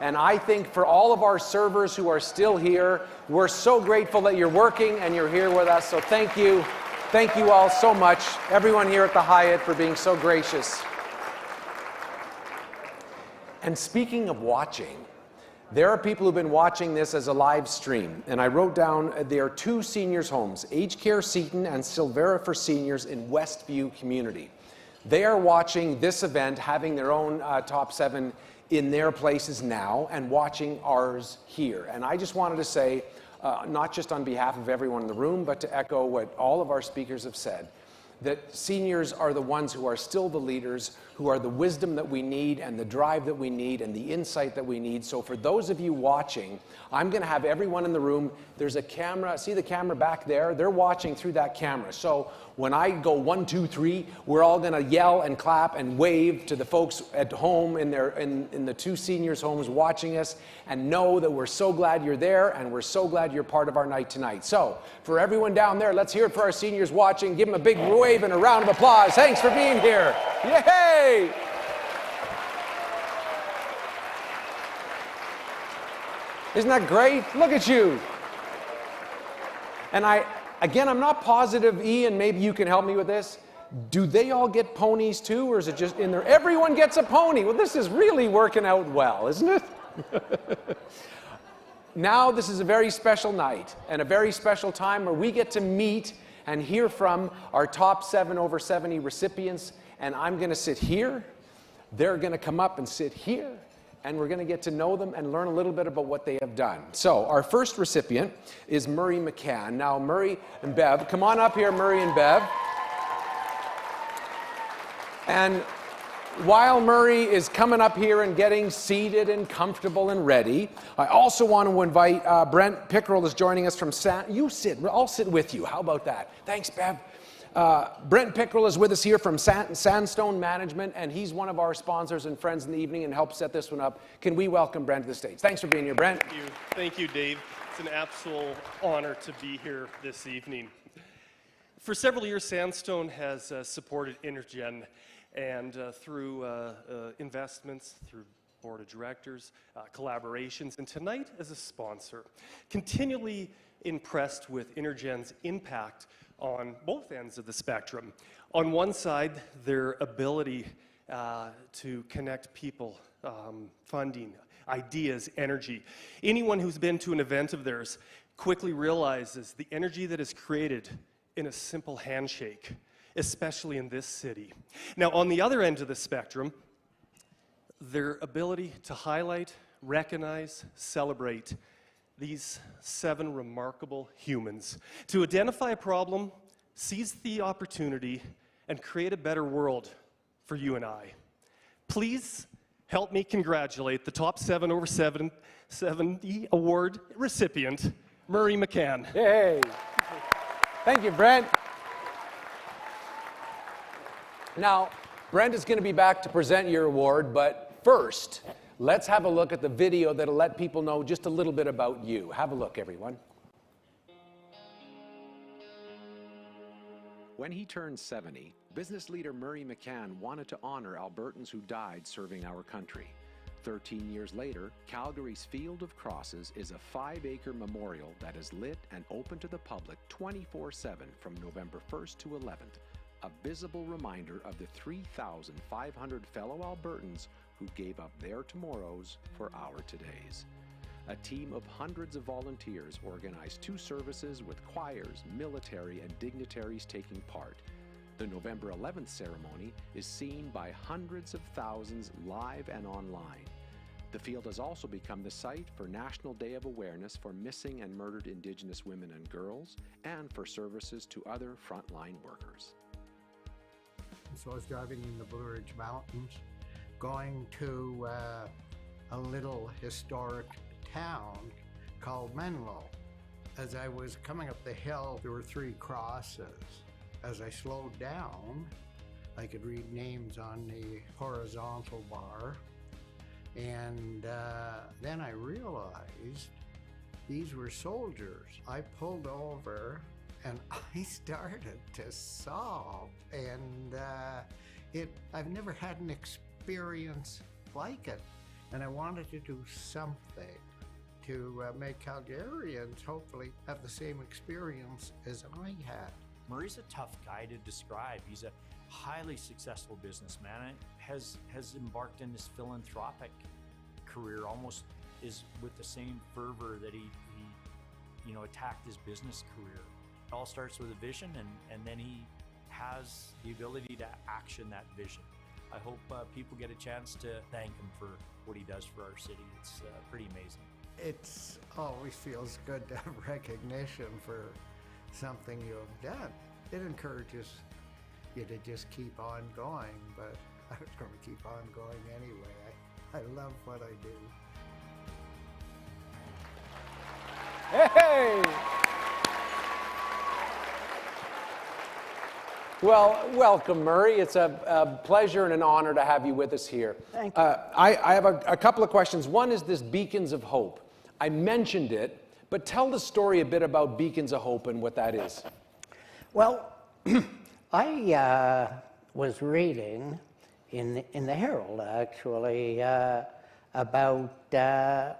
And I think for all of our servers who are still here, we're so grateful that you're working and you're here with us. So thank you. Thank you all so much. Everyone here at the Hyatt for being so gracious. And speaking of watching, there are people who've been watching this as a live stream. And I wrote down there are 2 seniors' homes, Aged Care Seton and Silvera for Seniors in Westview Community. They are watching this event, having their own top 7 in their places now, and watching ours here. And I just wanted to say, not just on behalf of everyone in the room, but to echo what all of our speakers have said, that seniors are the ones who are still the leaders, who are the wisdom that we need and the drive that we need and the insight that we need. So for those of you watching, I'm going to have everyone in the room, there's a camera, see the camera back there? They're watching through that camera. So when I go 1, 2, 3, we're all going to yell and clap and wave to the folks at home in the 2 seniors' homes watching us, and know that we're so glad you're there and we're so glad you're part of our night tonight. So for everyone down there, let's hear it for our seniors watching. Give them a big wave and a round of applause. Thanks for being here. Yay! Isn't that great? Look at you. And again, I'm not positive, Ian, maybe you can help me with this. Do they all get ponies too, or is it just in there? Everyone gets a pony. Well, this is really working out well, isn't it? Now, this is a very special night and a very special time where we get to meet and hear from our top 7 over 70 recipients. And I'm going to sit here. They're going to come up and sit here. And we're going to get to know them and learn a little bit about what they have done. So our first recipient is Murray McCann. Now, Murray and Bev, come on up here, Murray and Bev. And while Murray is coming up here and getting seated and comfortable and ready, I also want to invite Brent Pickerel is joining us from I'll sit with you. How about that? Thanks, Bev. Brent Pickerel is with us here from Sandstone Management, and he's one of our sponsors and friends in the evening and helped set this one up. Can we welcome Brent to the stage? Thanks for being here, Brent. Thank you. Thank you, Dave. It's an absolute honor to be here this evening. For several years, Sandstone has supported Intergen, and through investments, through board of directors, collaborations, and tonight as a sponsor, continually impressed with Intergen's impact on both ends of the spectrum. On one side, their ability to connect people, funding, ideas, energy. Anyone who's been to an event of theirs quickly realizes the energy that is created in a simple handshake, especially in this city. Now, on the other end of the spectrum, their ability to highlight, recognize, celebrate these 7 remarkable humans, to identify a problem, seize the opportunity, and create a better world for you and I. Please help me congratulate the top 7 over 70 award recipient, Murray McCann. Hey. Thank you, Brent. Now, Brent is going to be back to present your award, but first, let's have a look at the video that'll let people know just a little bit about you. Have a look, everyone. When he turned 70, business leader Murray McCann wanted to honor Albertans who died serving our country. 13 years later, Calgary's Field of Crosses is a 5-acre memorial that is lit and open to the public 24/7 from November 1st to 11th, a visible reminder of the 3,500 fellow Albertans who gave up their tomorrows for our todays. A team of hundreds of volunteers organized 2 services with choirs, military, and dignitaries taking part. The November 11th ceremony is seen by hundreds of thousands live and online. The field has also become the site for National Day of Awareness for missing and murdered Indigenous women and girls, and for services to other frontline workers. So I was driving in the Blue Ridge Mountains, going to a little historic town called Menlo. As I was coming up the hill, there were 3 crosses. As I slowed down, I could read names on the horizontal bar, and then I realized these were soldiers. I pulled over and I started to sob, and I've never had an experience like it, and I wanted to do something to make Calgarians hopefully have the same experience as I had. Murray's a tough guy to describe. He's a highly successful businessman and has embarked in this philanthropic career, almost is with the same fervor that he attacked his business career. It all starts with a vision, and then he has the ability to action that vision. I hope people get a chance to thank him for what he does for our city. It's pretty amazing. It always feels good to have recognition for something you have done. It encourages you to just keep on going, but I was going to keep on going anyway. I love what I do. Hey! Well, welcome, Murray. It's a pleasure and an honor to have you with us here. Thank you. I have a couple of questions. One is this Beacons of Hope. I mentioned it, but tell the story a bit about Beacons of Hope and what that is. Well, I was reading in the Herald, actually, about the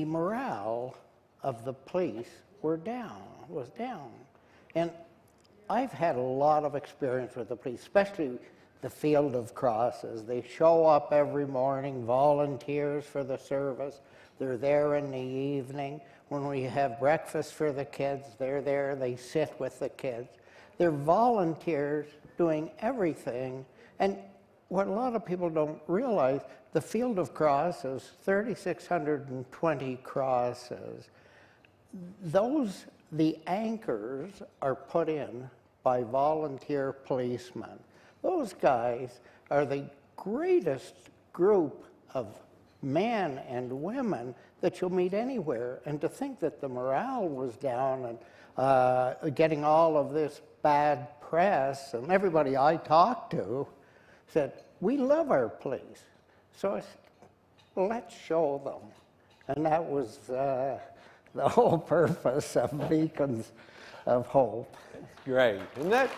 morale of the police was down. And I've had a lot of experience with the police, especially the field of crosses. They show up every morning, volunteers for the service. They're there in the evening. When we have breakfast for the kids, they're there, they sit with the kids. They're volunteers doing everything. And what a lot of people don't realize, the field of crosses, 3,620 crosses, the anchors are put in by volunteer policemen. Those guys are the greatest group of men and women that you'll meet anywhere. And to think that the morale was down and getting all of this bad press, and everybody I talked to said, we love our police. So I said, well, let's show them. And that was the whole purpose of Beacons of Hope. Great. Isn't that?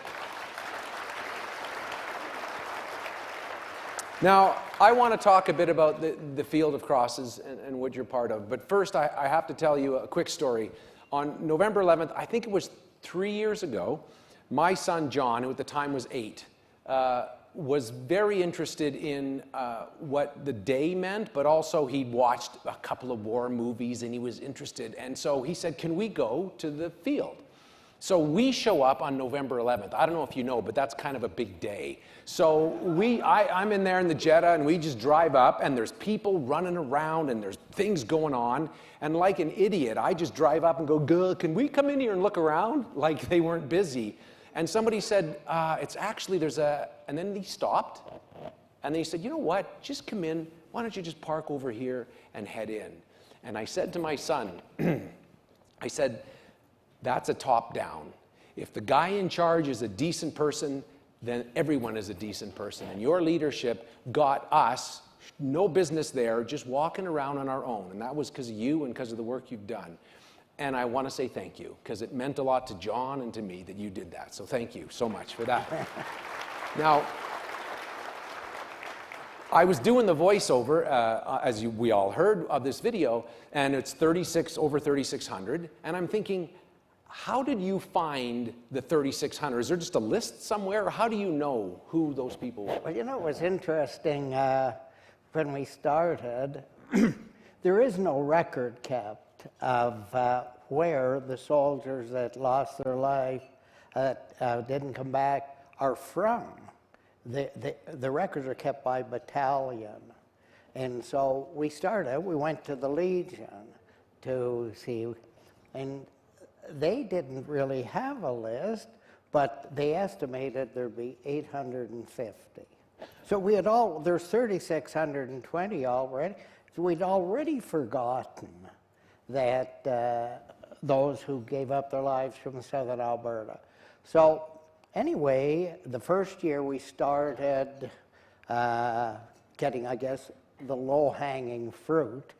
Now, I want to talk a bit about the field of crosses and what you're part of. But first, I have to tell you a quick story. On November 11th, I think it was 3 years ago, my son John, who at the time was 8, was very interested in what the day meant, but also he'd watched a couple of war movies and he was interested. And so he said, can we go to the field? So we show up on November 11th. I don't know if you know, but that's kind of a big day. So I'm in there in the Jetta, and we just drive up, and there's people running around, and there's things going on. And like an idiot, I just drive up and go, can we come in here and look around? Like they weren't busy. And somebody said, it's actually, and then he stopped, and they said, you know what, just come in. Why don't you just park over here and head in? And I said to my son, I said, that's a top down. If the guy in charge is a decent person, then everyone is a decent person. And your leadership got us, no business there, just walking around on our own. And that was because of you and because of the work you've done. And I want to say thank you, because it meant a lot to John and to me that you did that. So thank you so much for that. Now, I was doing the voiceover, as we all heard, of this video, and it's over 3,600. And I'm thinking, how did you find the 3,600? Is there just a list somewhere, or how do you know who those people were? Well, you know, it was interesting when we started, there is no record kept of where the soldiers that lost their life, didn't come back, are from. The records are kept by battalion. And so we went to the Legion to see, and they didn't really have a list, but they estimated there'd be 850. So there's 3,620 already. So we'd already forgotten that those who gave up their lives from southern Alberta. So anyway, the first year we started getting, I guess, the low-hanging fruit,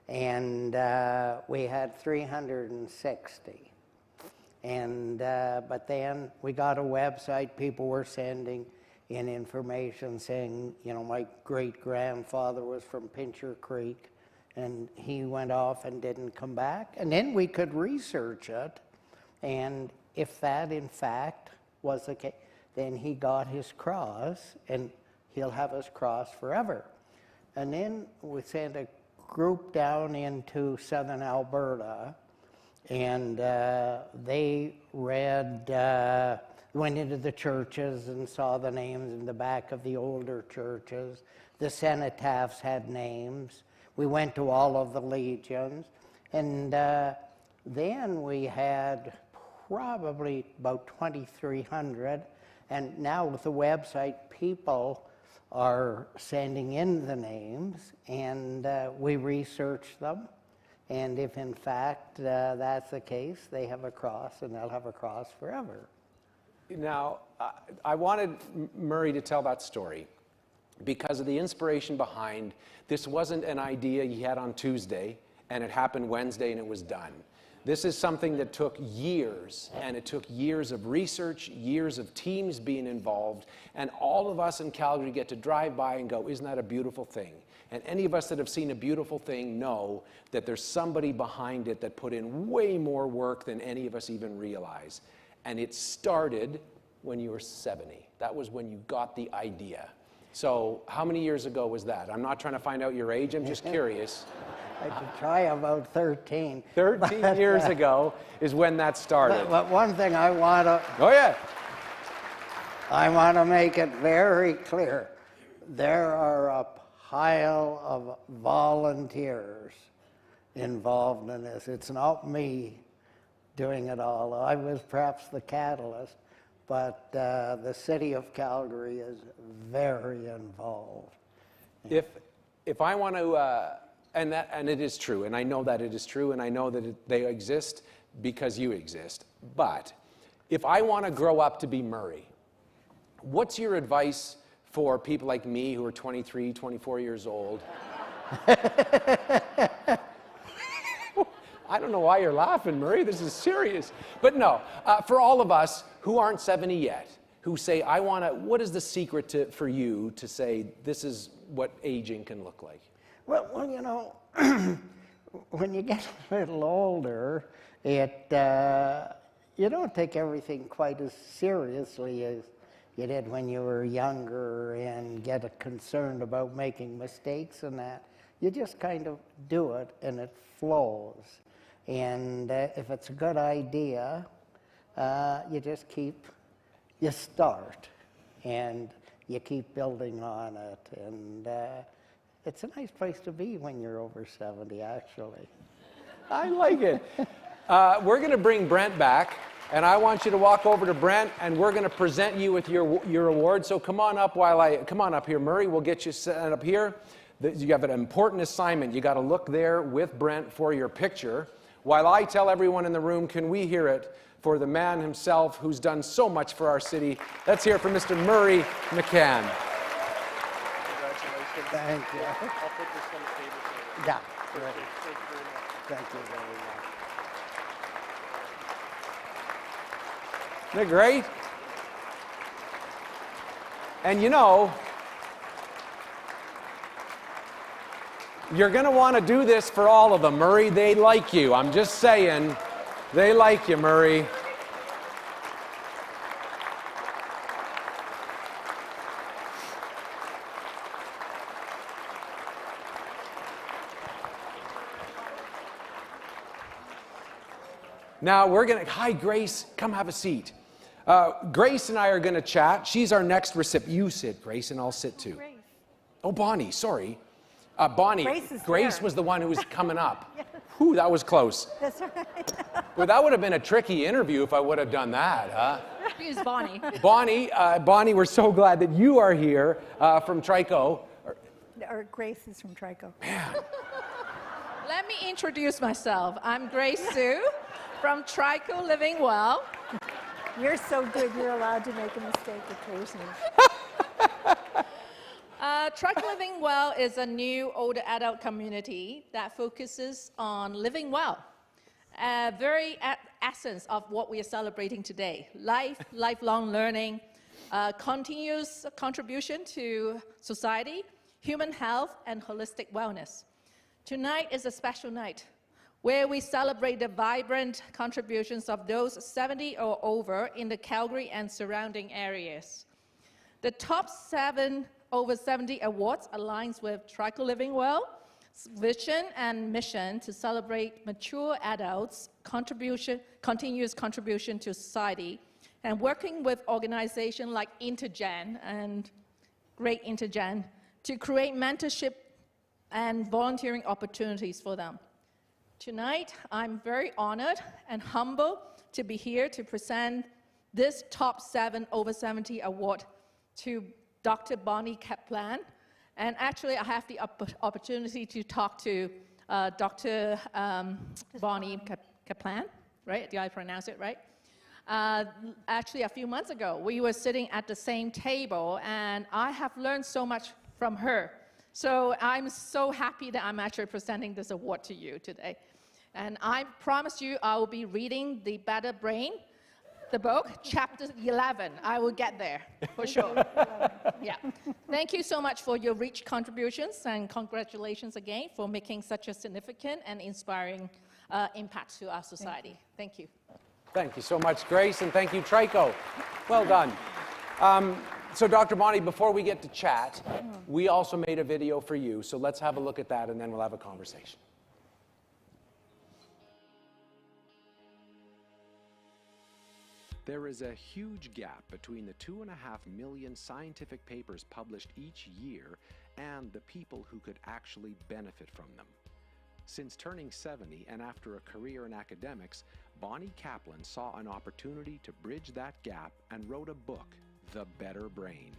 and we had 360. And but then we got a website. People were sending in information saying, you know, my great-grandfather was from Pincher Creek, and he went off and didn't come back. And then we could research it, and if that in fact was the case, then he got his cross, and he'll have his cross forever. And then we sent a group down into southern Alberta, and they read went into the churches and saw the names in the back of the older churches. The cenotaphs had names. We went to all of the legions. And then we had probably about 2,300. And now with the website, people are sending in the names, and we research them. And if in fact that's the case, they have a cross, and they'll have a cross forever. Now, I wanted Murray to tell that story because of the inspiration behind this. Wasn't an idea he had on Tuesday, and it happened Wednesday, and it was done. This is something that took years, and it took years of research, years of teams being involved, and all of us in Calgary get to drive by and go, isn't that a beautiful thing? And any of us that have seen a beautiful thing know that there's somebody behind it that put in way more work than any of us even realize. And it started when you were 70. That was when you got the idea. So how many years ago was that? I'm not trying to find out your age, I'm just curious. I could try about 13. 13 years ago is when that started. But one thing I want to... Oh, yeah. I want to make it very clear. There are a pile of volunteers involved in this. It's not me doing it all. I was perhaps the catalyst, but the city of Calgary is very involved. If I want to... And it is true, and I know that it is true, and I know that they exist because you exist. But if I want to grow up to be Murray, what's your advice for people like me who are 23, 24 years old? I don't know why you're laughing, Murray. This is serious. But no, for all of us who aren't 70 yet, who say, I want to, what is the secret for you to say this is what aging can look like? Well, you know, when you get a little older, you don't take everything quite as seriously as you did when you were younger and get concerned about making mistakes and that. You just kind of do it and it flows. And if it's a good idea, you start and you keep building on it. And it's a nice place to be when you're over 70, actually. I like it. We're going to bring Brent back, and I want you to walk over to Brent, and we're going to present you with your award. So come on up come on up here, Murray. We'll get you set up here. You have an important assignment. You got to look there with Brent for your picture. While I tell everyone in the room, can we hear it for the man himself who's done so much for our city? Let's hear it from Mr. Murray McCann. Thank you. I'll put this on the table for you. Yeah. Thank you very much. Thank you very much. Isn't that great? And you know, you're going to want to do this for all of them, Murray. They like you. I'm just saying, they like you, Murray. Now we're going to, hi Grace, come have a seat. Grace and I are going to chat. She's our next recipient. You sit, Grace, and I'll sit too. Grace. Oh, Bonnie, sorry. Bonnie, Grace was the one who was coming up. Yes. Whew, that was close. That's right. Well, that would have been a tricky interview if I would have done that, huh? Who's Bonnie? Bonnie, we're so glad that you are here from Trico. Or Grace is from Trico. Man. Let me introduce myself. I'm Grace Sue from Trico Living Well. You're so good, you're allowed to make a mistake occasionally. Trico Living Well is a new older adult community that focuses on living well. Very essence of what we are celebrating today. Lifelong learning, continuous contribution to society, human health, and holistic wellness. Tonight is a special night where we celebrate the vibrant contributions of those 70 or over in the Calgary and surrounding areas. The top 7 over 70 awards aligns with Trico Living Well's vision and mission to celebrate mature adults' continuous contribution to society and working with organizations like Intergen and Great Intergen to create mentorship and volunteering opportunities for them. Tonight, I'm very honored and humbled to be here to present this Top 7 Over 70 award to Dr. Bonnie Kaplan. And actually, I have the opportunity to talk to Dr. Bonnie Kaplan, right? Did I pronounce it right? Actually, a few months ago, we were sitting at the same table, and I have learned so much from her. So I'm so happy that I'm actually presenting this award to you today. And I promise you I will be reading The Better Brain, the book, chapter 11. I will get there, for sure. Yeah. Thank you so much for your rich contributions, and congratulations again for making such a significant and inspiring impact to our society. Thank you. Thank you so much, Grace, and thank you, Trico. Well done. So Dr. Bonnie, before we get to chat, we also made a video for you, so let's have a look at that and then we'll have a conversation. There is a huge gap between the 2.5 million scientific papers published each year and the people who could actually benefit from them. Since turning 70 and after a career in academics, Bonnie Kaplan saw an opportunity to bridge that gap and wrote a book, The Better Brain.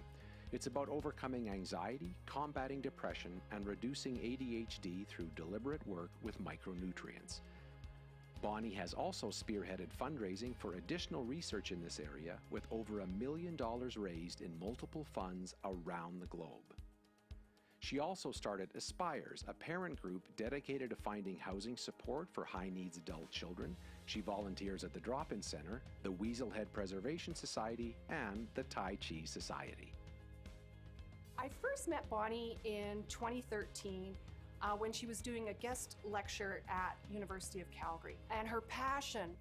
It's about overcoming anxiety, combating depression, and reducing ADHD through deliberate work with micronutrients. Bonnie has also spearheaded fundraising for additional research in this area, with over $1 million raised in multiple funds around the globe. She also started Aspires, a parent group dedicated to finding housing support for high-needs adult children. She volunteers at the Drop-In Center, the Weaselhead Preservation Society, and the Tai Chi Society. I first met Bonnie in 2013 when she was doing a guest lecture at University of Calgary. And her passion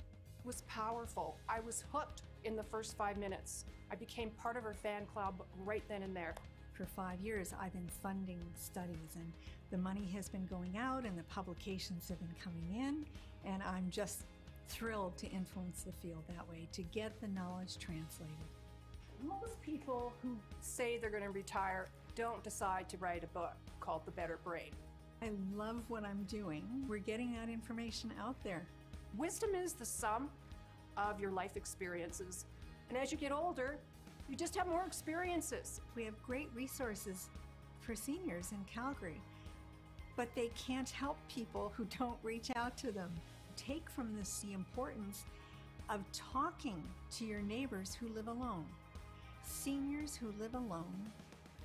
was powerful. I was hooked in the first 5 minutes. I became part of her fan club right then and there. For 5 years, I've been funding studies, and the money has been going out and the publications have been coming in, and I'm just thrilled to influence the field that way, to get the knowledge translated. Most people who say they're going to retire don't decide to write a book called The Better Brain. I love what I'm doing. We're getting that information out there. Wisdom is the sum of your life experiences, and as you get older, you just have more experiences. We have great resources for seniors in Calgary, but they can't help people who don't reach out to them. Take from this the importance of talking to your neighbors who live alone. Seniors who live alone,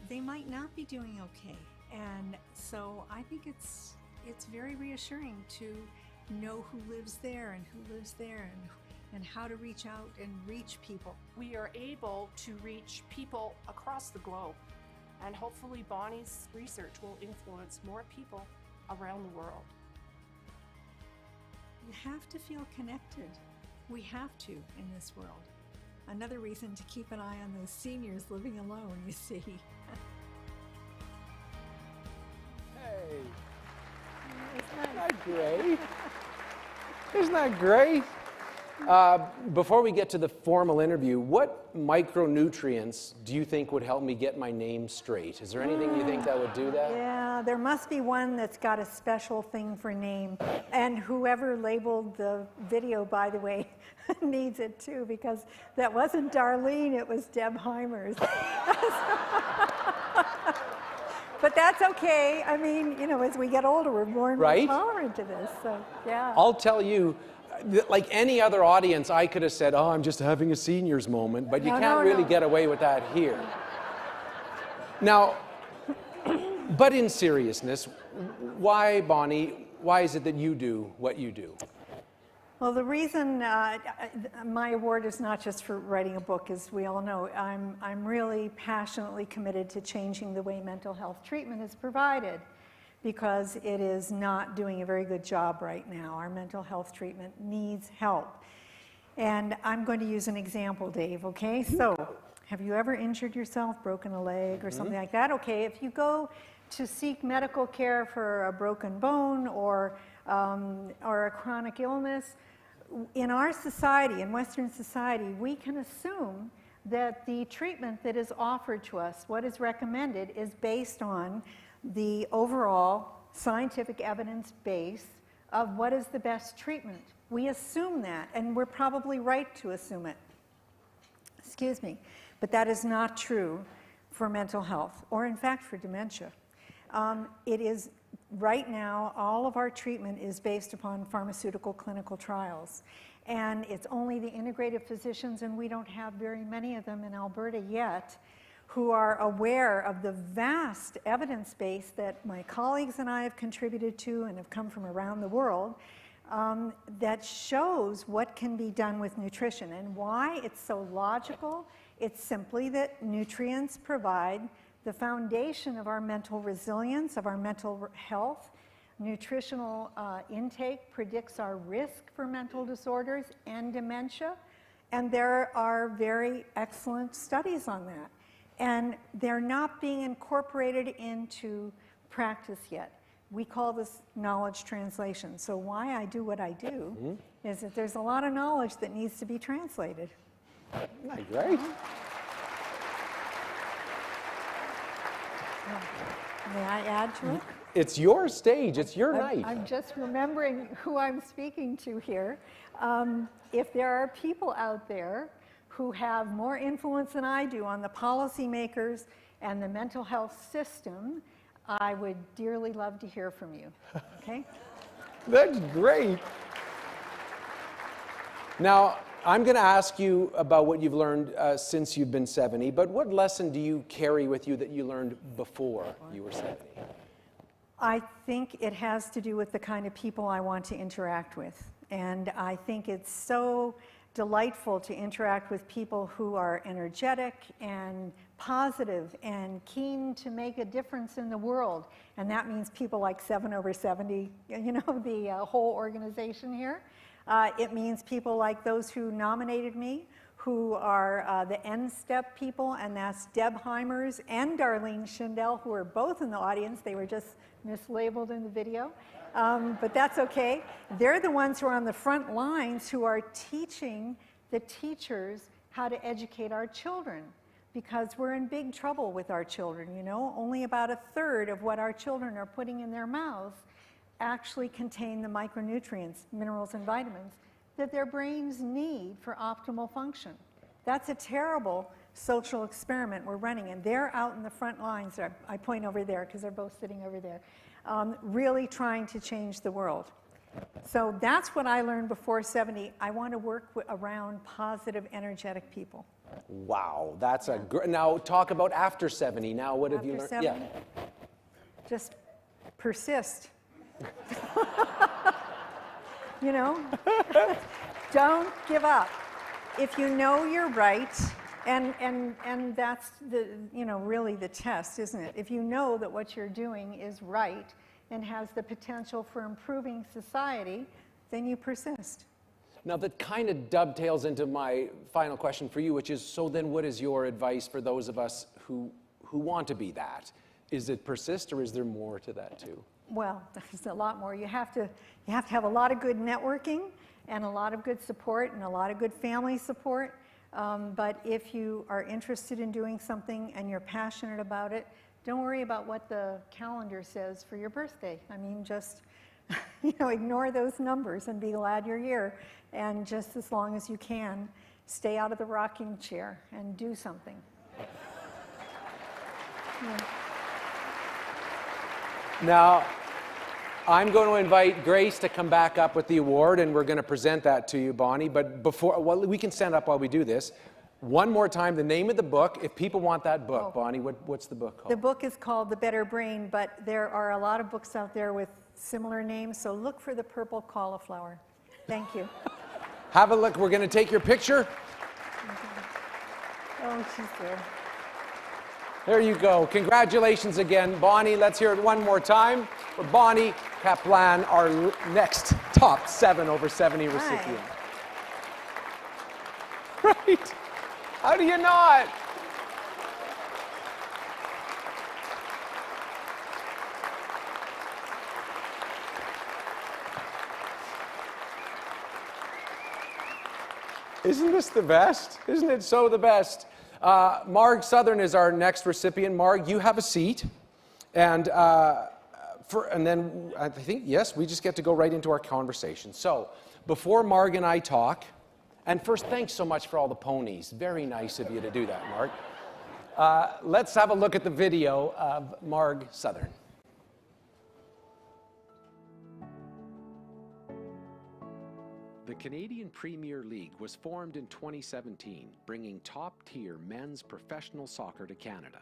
they might not be doing okay. And so I think it's very reassuring to know who lives there and who lives there and how to reach out and reach people. We are able to reach people across the globe, and hopefully Bonnie's research will influence more people around the world. You have to feel connected. We have to in this world. Another reason to keep an eye on those seniors living alone, you see. Hey, isn't that great? Isn't that great? Before we get to the formal interview, what micronutrients do you think would help me get my name straight? Is there anything you think that would do that? Yeah, there must be one that's got a special thing for name. And whoever labeled the video, by the way, needs it too, because that wasn't Darlene, it was Deb Heimers. But that's okay. I mean, you know, as we get older, we're more and more tolerant to this. So, yeah. I'll tell you, like any other audience, I could have said, oh, I'm just having a seniors moment, but you can't really get away with that here. Now, but in seriousness, why, Bonnie, why is it that you do what you do? Well, the reason my award is not just for writing a book, as we all know. I'm really passionately committed to changing the way mental health treatment is provided, because it is not doing a very good job right now. Our mental health treatment needs help. And I'm going to use an example, Dave, okay? So, have you ever injured yourself, broken a leg or something like that? Okay, if you go to seek medical care for a broken bone or a chronic illness, in our society, in Western society, we can assume that the treatment that is offered to us, what is recommended, is based on the overall scientific evidence base of what is the best treatment. We assume that, and we're probably right to assume it. Excuse me. But that is not true for mental health, or in fact for dementia. It is, right now, all of our treatment is based upon pharmaceutical clinical trials. And it's only the integrative physicians, and we don't have very many of them in Alberta yet, who are aware of the vast evidence base that my colleagues and I have contributed to and have come from around the world, that shows what can be done with nutrition. And why it's so logical, it's simply that nutrients provide the foundation of our mental resilience, of our mental health. Nutritional intake predicts our risk for mental disorders and dementia, and there are very excellent studies on that. And they're not being incorporated into practice yet. We call this knowledge translation. So why I do what I do is that there's a lot of knowledge that needs to be translated. Great. May I add to it? It's your stage. It's your night. I'm just remembering who I'm speaking to here. If there are people out there who have more influence than I do on the policymakers and the mental health system, I would dearly love to hear from you. Okay? That's great. Now, I'm going to ask you about what you've learned since you've been 70, but what lesson do you carry with you that you learned before you were 70? I think it has to do with the kind of people I want to interact with. And I think it's so delightful to interact with people who are energetic and positive and keen to make a difference in the world. And that means people like 7 over 70, you know, the whole organization here. It means people like those who nominated me, who are the N-STEP people, and that's Deb Heimers and Darlene Schindel, who are both in the audience. They were just mislabeled in the video, but that's okay. They're the ones who are on the front lines who are teaching the teachers how to educate our children, because we're in big trouble with our children, you know. Only about 1/3 of what our children are putting in their mouths actually contain the micronutrients, minerals and vitamins that their brains need for optimal function. That's a terrible social experiment we're running, and they're out in the front lines. I point over there because they're both sitting over there, really trying to change the world. So that's what I learned before 70. I want to work around positive, energetic people. Wow, that's a great. Now talk about after 70. Now what have you learned? 70? Yeah. Just persist. You know, don't give up. If you know you're right, and that's the, you know, really the test, isn't it? If you know that what you're doing is right and has the potential for improving society, then you persist. Now that kind of dovetails into my final question for you, which is, so then what is your advice for those of us who want to be that? Is it persist, or is there more to that too? Well, there's a lot more. You have to have a lot of good networking and a lot of good support and a lot of good family support. But if you are interested in doing something and you're passionate about it, don't worry about what the calendar says for your birthday. I mean, just you know, ignore those numbers and be glad you're here. And just as long as you can, stay out of the rocking chair and do something. Yeah. Now, I'm going to invite Grace to come back up with the award, and we're going to present that to you, Bonnie. But before, well, we can stand up while we do this. One more time, the name of the book, if people want that book. Bonnie, what's the book called? The book is called The Better Brain, but there are a lot of books out there with similar names, so look for The Purple Cauliflower. Thank you. Have a look. We're going to take your picture. Oh, she's there. There you go. Congratulations again, Bonnie. Let's hear it one more time for Bonnie Kaplan, our next top 7 over 70 recipient. Right? How do you not? Isn't this the best? Isn't it so the best? Marg Southern is our next recipient. Marg, you have a seat. And then I think, yes, we just get to go right into our conversation. So before Marg and I talk, and first, thanks so much for all the ponies. Very nice of you to do that, Marg. Let's have a look at the video of Marg Southern. The Canadian Premier League was formed in 2017, bringing top-tier men's professional soccer to Canada.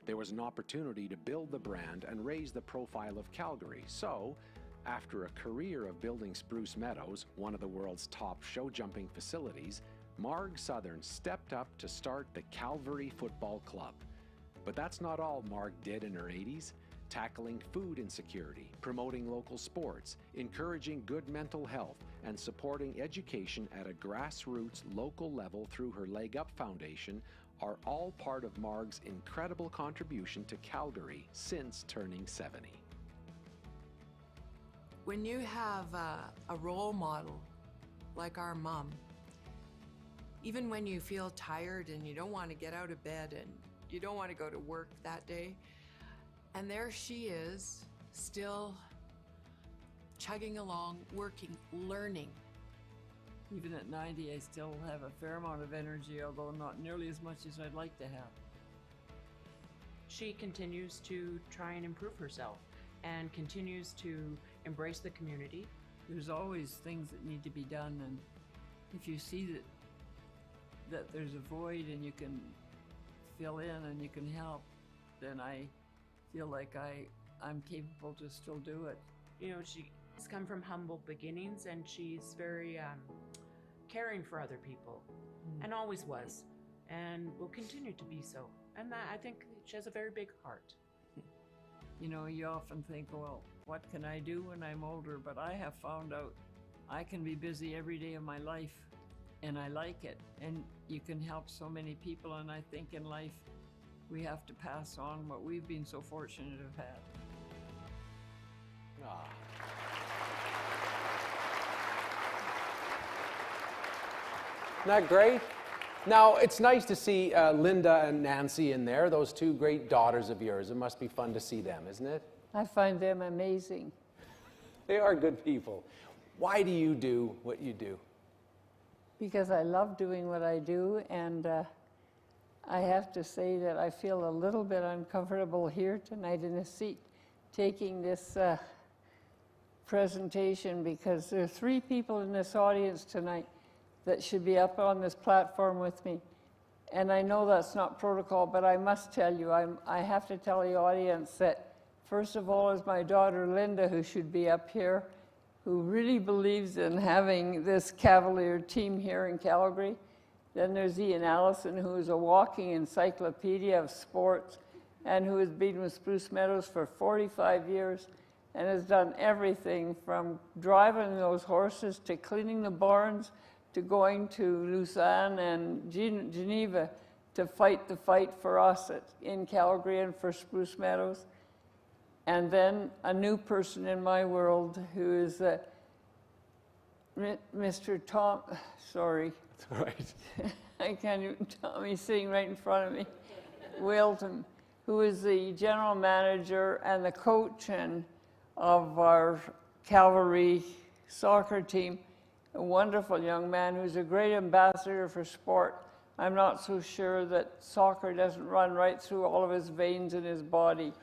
There was an opportunity to build the brand and raise the profile of Calgary, so after a career of building Spruce Meadows, one of the world's top show-jumping facilities, Marg Southern stepped up to start the Calvary Football Club. But that's not all Marg did in her 80s. Tackling food insecurity, promoting local sports, encouraging good mental health, and supporting education at a grassroots local level through her Leg Up Foundation are all part of Marg's incredible contribution to Calgary since turning 70. When you have a role model like our mom, even when you feel tired and you don't want to get out of bed and you don't want to go to work that day, and there she is, still chugging along, working, learning. Even at 90, I still have a fair amount of energy, although not nearly as much as I'd like to have. She continues to try and improve herself and continues to embrace the community. There's always things that need to be done, and if you see that there's a void and you can fill in and you can help, then I feel like I'm capable to still do it. You know, she's come from humble beginnings, and she's very caring for other people, and always was, and will continue to be so. And I think she has a very big heart. You know, you often think, well, what can I do when I'm older? But I have found out I can be busy every day of my life, and I like it. And you can help so many people, and I think in life, we have to pass on what we've been so fortunate to have had. Isn't that great? Now, it's nice to see Linda and Nancy in there, those two great daughters of yours. It must be fun to see them, isn't it? I find them amazing. They are good people. Why do you do what you do? Because I love doing what I do, and I have to say that I feel a little bit uncomfortable here tonight in a seat taking this presentation, because there are 3 people in this audience tonight that should be up on this platform with me. And I know that's not protocol, but I must tell you, I have to tell the audience that, first of all, is my daughter Linda, who should be up here, who really believes in having this Cavalier team here in Calgary. Then there's Ian Allison, who is a walking encyclopedia of sports and who has been with Spruce Meadows for 45 years and has done everything from driving those horses to cleaning the barns to going to Lausanne and Geneva to fight the fight for us in Calgary and for Spruce Meadows. And then a new person in my world who is Mr. Tom, sorry. That's all right. I can't even tell him, he's sitting right in front of me. Wilton, who is the general manager and the coach of our Calvary soccer team. A wonderful young man who's a great ambassador for sport. I'm not so sure that soccer doesn't run right through all of his veins in his body.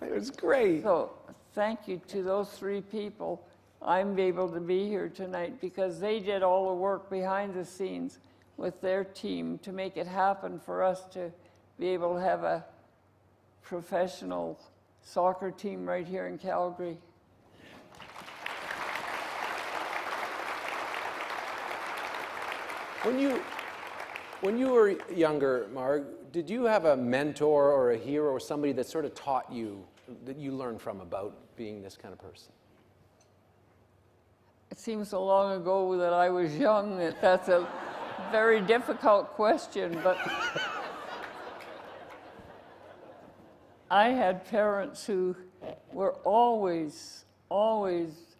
It was great. So thank you to those 3 people. I'm able to be here tonight because they did all the work behind the scenes with their team to make it happen for us to be able to have a professional soccer team right here in Calgary. When you were younger, Marg, did you have a mentor or a hero or somebody that sort of taught you, that you learned from about being this kind of person? It seems so long ago that I was young that that's a very difficult question, but I had parents who were always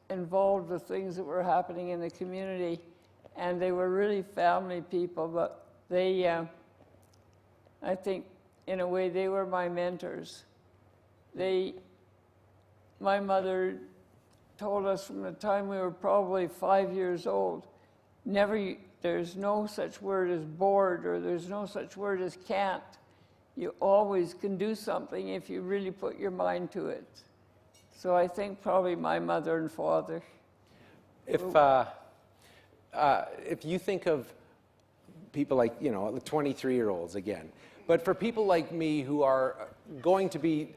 involved with things that were happening in the community. and they were really family people, but they, I think, in a way, they were my mentors. My mother told us from the time we were probably 5 years old, there's no such word as bored, or there's no such word as can't. You always can do something if you really put your mind to it. So I think probably my mother and father. If you think of people like, the 23-year-olds again, but for people like me who are going to be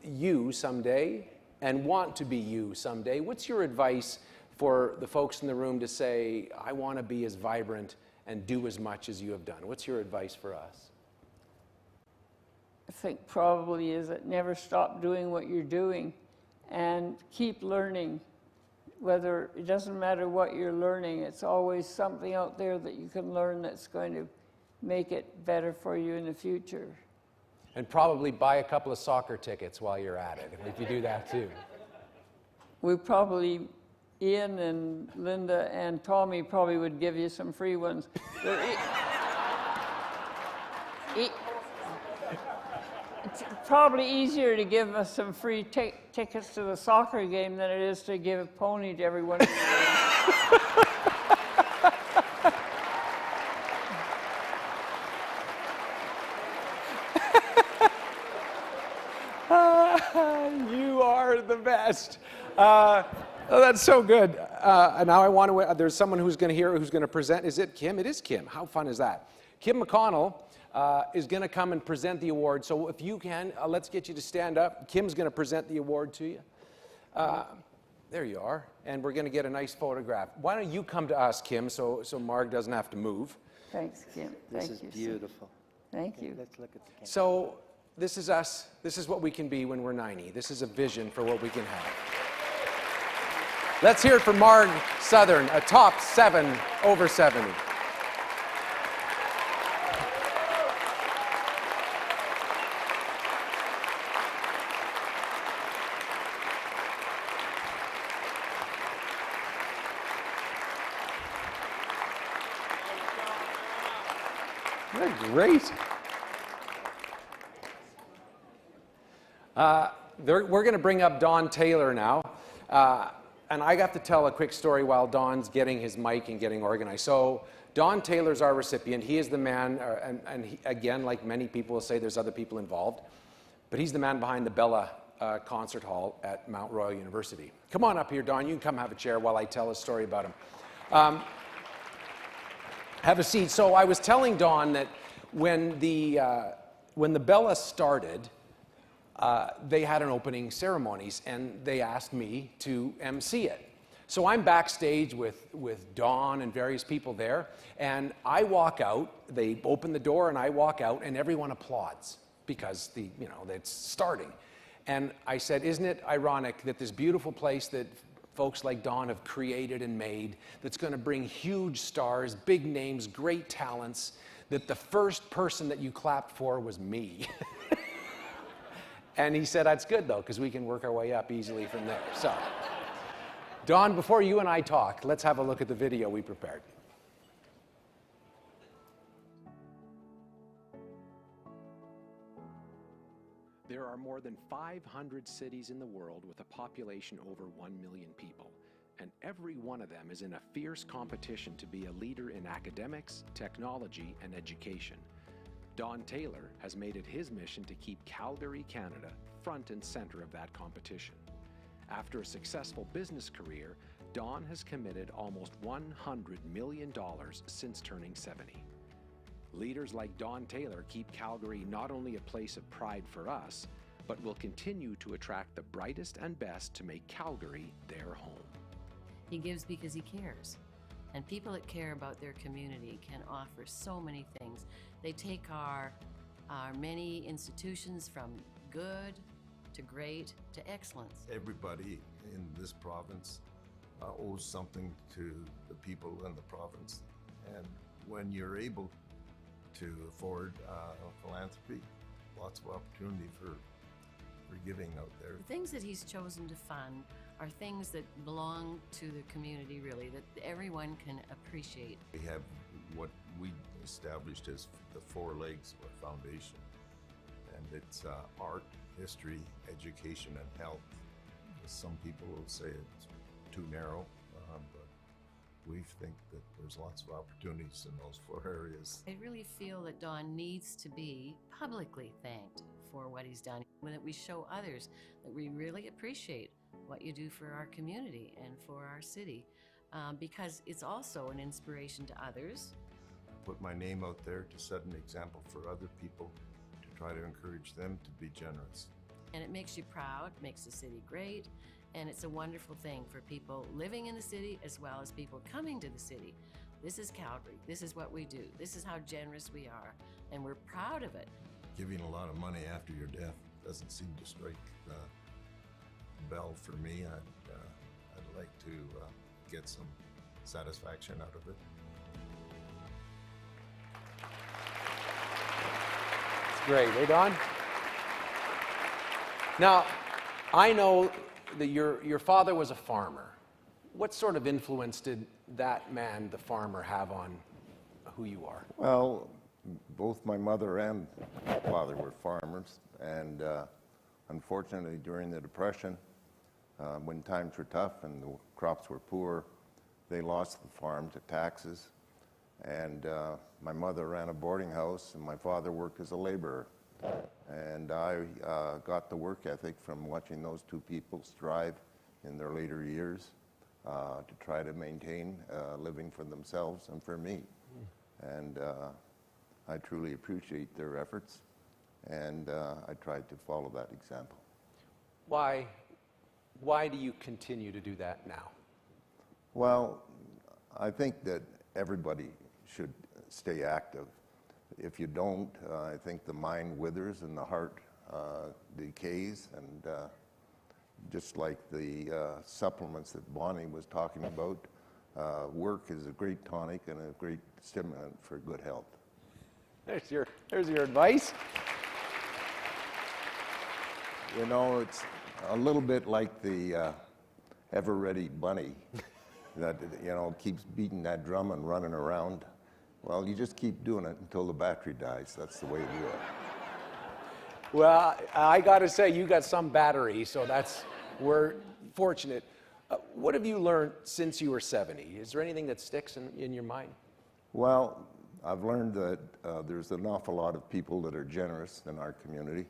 you someday and want to be you someday, what's your advice for the folks in the room to say, I want to be as vibrant and do as much as you have done? What's your advice for us? I think probably is that never stop doing what you're doing and keep learning. Whether it doesn't matter what you're learning, it's always something out there that you can learn that's going to make it better for you in the future. And probably buy a couple of soccer tickets while you're at it, if you do that too. We probably, Ian and Linda and Tommy probably would give you some free ones. It's probably easier to give us some free tickets to the soccer game than it is to give a pony to everyone. You are the best. Oh, that's so good. Now I want to, there's someone who's going to present. Is it Kim? It is Kim. How fun is that? Kim McConnell is going to come and present the award. So if you can, let's get you to stand up. Kim's going to present the award to you. There you are. And we're going to get a nice photograph. Why don't you come to us, Kim, so Marg doesn't have to move. Thanks, Kim. This is beautiful. Thank you. Let's look at the camera. So this is us. This is what we can be when we're 90. This is a vision for what we can have. Let's hear it for Marg Southern, a top 7 over 70. They're great. We're going to bring up Don Taylor now. And I got to tell a quick story while Don's getting his mic and getting organized. So Don Taylor's our recipient. He is the man, and he, again, like many people will say, there's other people involved. But he's the man behind the Bella Concert Hall at Mount Royal University. Come on up here, Don. You can come have a chair while I tell a story about him. Have a seat. So I was telling Don that when the Bella started, they had an opening ceremonies, and they asked me to MC it. So I'm backstage with Don and various people there, and I walk out. They open the door, and I walk out, and everyone applauds because it's starting. And I said, isn't it ironic that this beautiful place that folks like Don have created and made, that's going to bring huge stars, big names, great talents, that the first person that you clapped for was me. And he said, that's good, though, because we can work our way up easily from there. So, Don, before you and I talk, let's have a look at the video we prepared. There are more than 500 cities in the world with a population over 1 million people, and every one of them is in a fierce competition to be a leader in academics, technology, and education. Don Taylor has made it his mission to keep Calgary, Canada, front and center of that competition. After a successful business career, Don has committed almost $100 million since turning 70. Leaders like Don Taylor keep Calgary not only a place of pride for us, but will continue to attract the brightest and best to make Calgary their home. He gives because he cares. And people that care about their community can offer so many things. They take our many institutions from good to great to excellence. Everybody in this province owes something to the people in the province. And when you're able to afford philanthropy, lots of opportunity for giving out there. The things that he's chosen to fund are things that belong to the community, really, that everyone can appreciate. We have what we established as the 4 legs of our foundation, and it's art, history, education, and health. Some people will say it's too narrow, but we think that there's lots of opportunities in those 4 areas. I really feel that Don needs to be publicly thanked for what he's done, and that we show others that we really appreciate what you do for our community and for our city, because it's also an inspiration to others. Put my name out there to set an example for other people, to try to encourage them to be generous. And it makes you proud, makes the city great, and it's a wonderful thing for people living in the city as well as people coming to the city. This is Calgary. This is what we do. This is how generous we are, and we're proud of it. Giving a lot of money after your death doesn't seem to strike the bell for me. I'd like to get some satisfaction out of it. It's great, eh, Don? Now, I know that your father was a farmer. What sort of influence did that man, the farmer, have on who you are? Well, both my mother and father were farmers, and unfortunately during the Depression, when times were tough and the crops were poor, they lost the farm to taxes, and my mother ran a boarding house and my father worked as a laborer. And I got the work ethic from watching those 2 people strive in their later years to try to maintain a living for themselves and for me. And I truly appreciate their efforts, and I tried to follow that example. Why do you continue to do that now? Well, I think that everybody should stay active. If you don't, I think the mind withers and the heart decays, and just like the supplements that Bonnie was talking about, work is a great tonic and a great stimulant for good health. There's your advice. You know, it's a little bit like the ever-ready bunny that, you know, keeps beating that drum and running around. Well, you just keep doing it until the battery dies. That's the way to do it. Well, I got to say, you got some battery, so we're fortunate. What have you learned since you were 70? Is there anything that sticks in your mind? Well, I've learned that there's an awful lot of people that are generous in our community,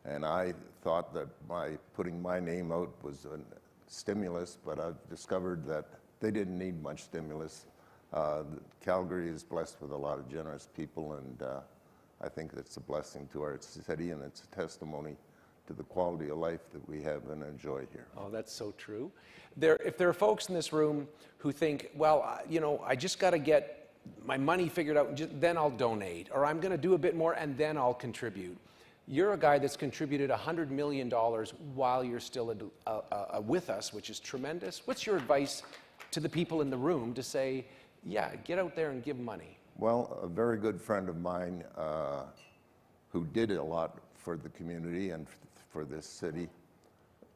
and I thought that by putting my name out was a stimulus, but I've discovered that they didn't need much stimulus. Calgary is blessed with a lot of generous people, and I think it's a blessing to our city, and it's a testimony to the quality of life that we have and enjoy here. Oh, that's so true. If there are folks in this room who think, well, you know, I just got to get my money figured out, then I'll donate, or I'm going to do a bit more and then I'll contribute. You're a guy that's contributed $100 million while you're still with us, which is tremendous. What's your advice to the people in the room to say, yeah, get out there and give money? Well, a very good friend of mine who did a lot for the community and for this city,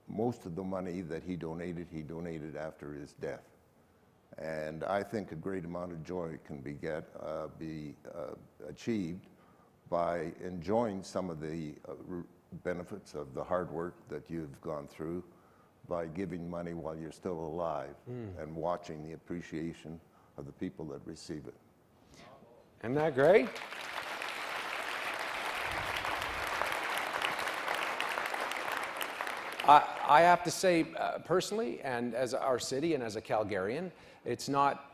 most of the money that he donated after his death. And I think a great amount of joy can be achieved by enjoying some of the benefits of the hard work that you've gone through by giving money while you're still alive and watching the appreciation of the people that receive it. Isn't that great? I have to say, personally, and as our city and as a Calgarian, it's not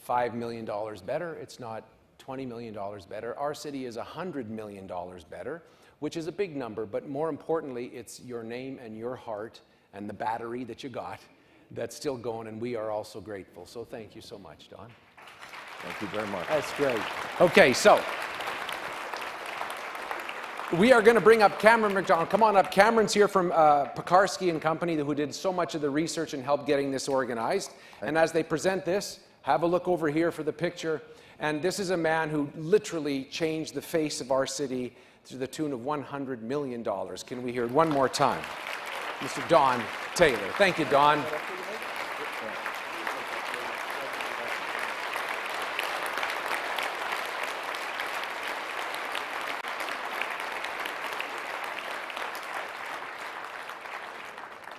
$5 million better, it's not $20 million better. Our city is $100 million better, which is a big number, but more importantly, it's your name and your heart and the battery that you got that's still going, and we are also grateful. So thank you so much, Don. Thank you very much. That's great. Okay, so we are going to bring up Cameron McDonald. Come on up. Cameron's here from Pekarsky and Company, who did so much of the research and helped getting this organized. And as they present this, have a look over here for the picture. And this is a man who literally changed the face of our city to the tune of $100 million. Can we hear it one more time? Mr. Don Taylor. Thank you, Don.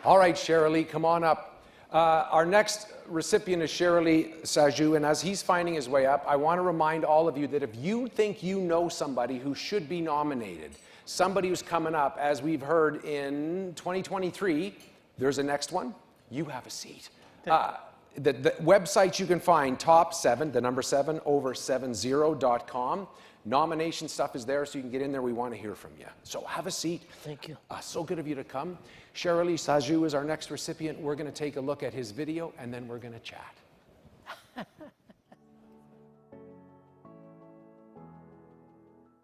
All right, Shirley, come on up. Our next recipient is Shirley Sajou, and as he's finding his way up, I want to remind all of you that if you think you know somebody who should be nominated, somebody who's coming up, as we've heard in 2023, there's a next one, you have a seat. The websites you can find, top 7, the number 7, over70.com. Nomination stuff is there, so you can get in there. We want to hear from you. So have a seat. Thank you. So good of you to come. Shirley Sajou is our next recipient. We're going to take a look at his video, and then we're going to chat.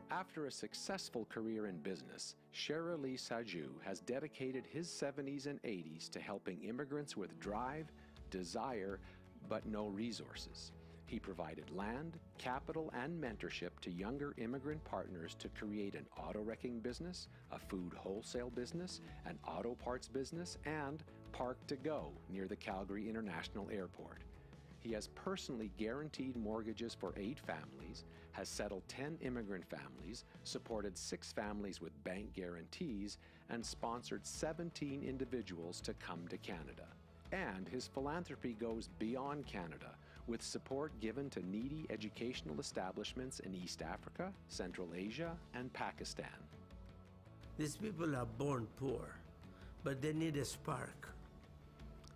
After a successful career in business, Shirley Sajou has dedicated his 70s and 80s to helping immigrants with drive, desire, but no resources. He provided land, capital, and mentorship to younger immigrant partners to create an auto wrecking business, a food wholesale business, an auto parts business, and Park to Go near the Calgary International Airport. He has personally guaranteed mortgages for 8 families, has settled 10 immigrant families, supported 6 families with bank guarantees, and sponsored 17 individuals to come to Canada. And his philanthropy goes beyond Canada, with support given to needy educational establishments in East Africa, Central Asia, and Pakistan. These people are born poor, but they need a spark.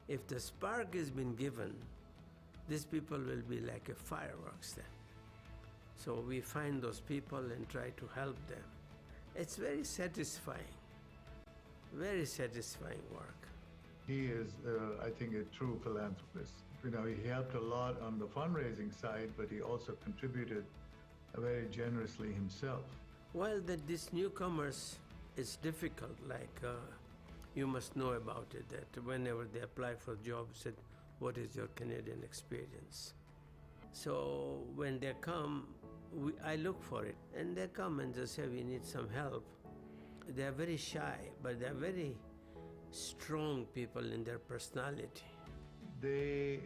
If the spark has been given, these people will be like a fireworks then. So we find those people and try to help them. It's very satisfying work. He is, I think, a true philanthropist. You know, he helped a lot on the fundraising side, but he also contributed very generously himself. Well, these newcomers, it's difficult. Like, you must know about it, that whenever they apply for jobs, said, what is your Canadian experience? So when they come, I look for it. And they come and just say, we need some help. They're very shy, but they're very strong people in their personality. They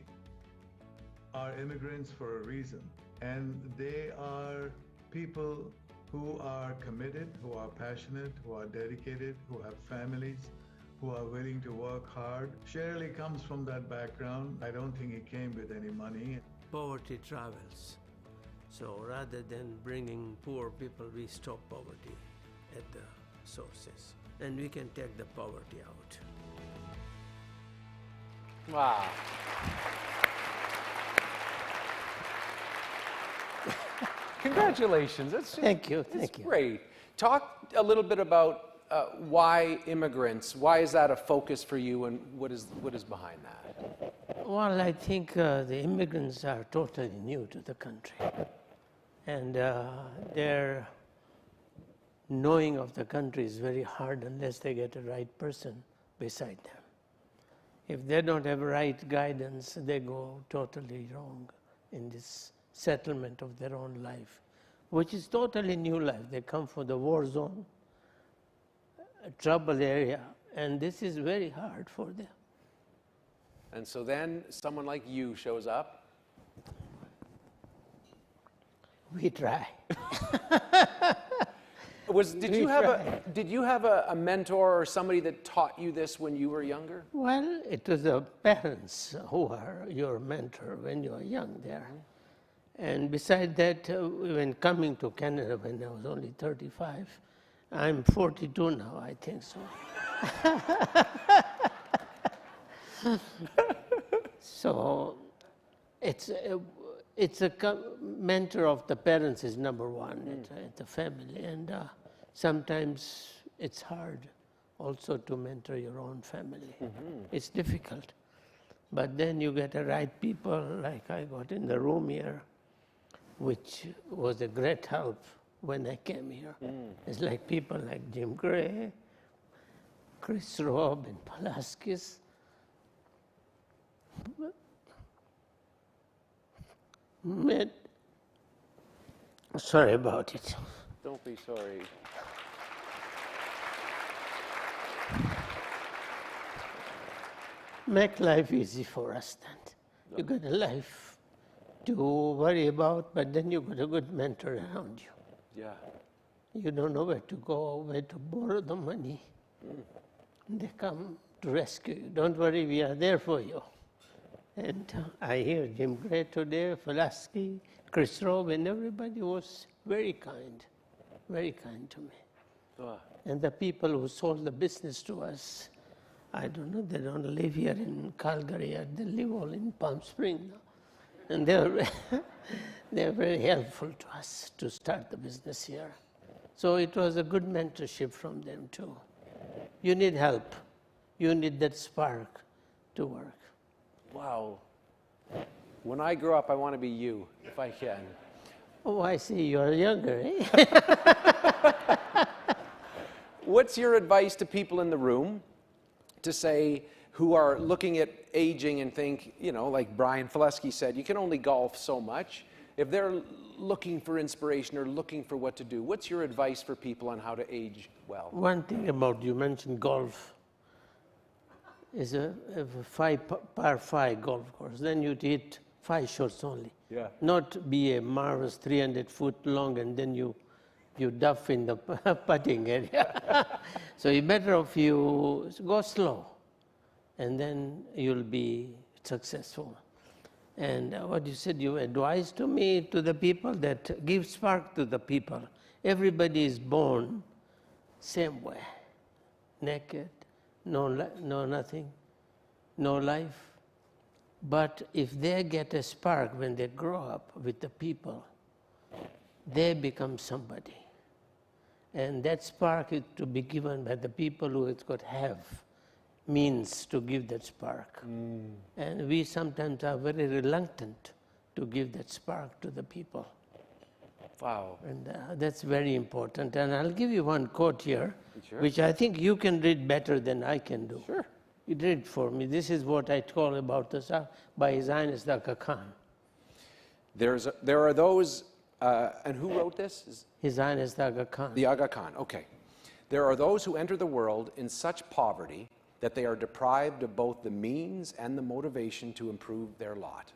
are immigrants for a reason, and they are people who are committed, who are passionate, who are dedicated, who have families, who are willing to work hard. Shirley comes from that background. I don't think he came with any money. Poverty travels. So rather than bringing poor people, we stop poverty at the sources, and we can take the poverty out. Wow. Congratulations. Thank you. It's great. Talk a little bit about why immigrants. Why is that a focus for you, and what is behind that? Well, I think the immigrants are totally new to the country, and their knowing of the country is very hard unless they get a right person beside them. If they don't have right guidance, they go totally wrong in this settlement of their own life, which is totally new life. They come from the war zone, a troubled area, and this is very hard for them. And so then someone like you shows up. We try. Did you have a mentor or somebody that taught you this when you were younger? Well, it was the parents who are your mentor when you are young there. And beside that, when coming to Canada when I was only 35, I'm 42 now, I think so. So it's a mentor of the parents is number one at the family, and sometimes it's hard also to mentor your own family. It's difficult, but then you get the right people like I got in the room here, which was a great help when I came here. It's like people like Jim Gray, Chris Robb, and Palaskis. Sorry about it. Don't be sorry. make life easy for us then. You got a life to worry about, but then you got a good mentor around you. Yeah. You don't know where to go, where to borrow the money. They come to rescue you. Don't worry, we are there for you. And I hear Jim Gray today, Pulaski, Chris Robin, everybody was very kind to me. And the people who sold the business to us, I don't know, they don't live here in Calgary, they live all in Palm Springs now. And they're very helpful to us to start the business here. So it was a good mentorship from them too. You need help. You need that spark to work. Wow. When I grow up, I want to be you, if I can. Oh, I see you're younger, eh? What's your advice to people in the room to say, who are looking at aging and think, you know, like Brian Pulaski said, you can only golf so much. If they're looking for inspiration or looking for what to do, what's your advice for people on how to age well? One thing about, you mentioned golf, is a par 5 golf course. Then you'd hit 5 shots only. Yeah. Not be a marvelous 300 foot long and then you duff in the putting area. So you better off you go slow and then you'll be successful. And what you said, you advised to me, to the people, that give spark to the people. Everybody is born same way, naked, no nothing, no life. But if they get a spark when they grow up with the people, they become somebody. And that spark is to be given by the people who have means to give that spark. And we sometimes are very reluctant to give that spark to the people. Wow. And that's very important. And I'll give you one quote here, Sure. which I think you can read better than I can do. Sure. You read it for me. This is what I told about this by His Highness the Aga Khan. There are those, and who wrote this? His Highness the Aga Khan. The Aga Khan, okay. There are those who enter the world in such poverty that they are deprived of both the means and the motivation to improve their lot.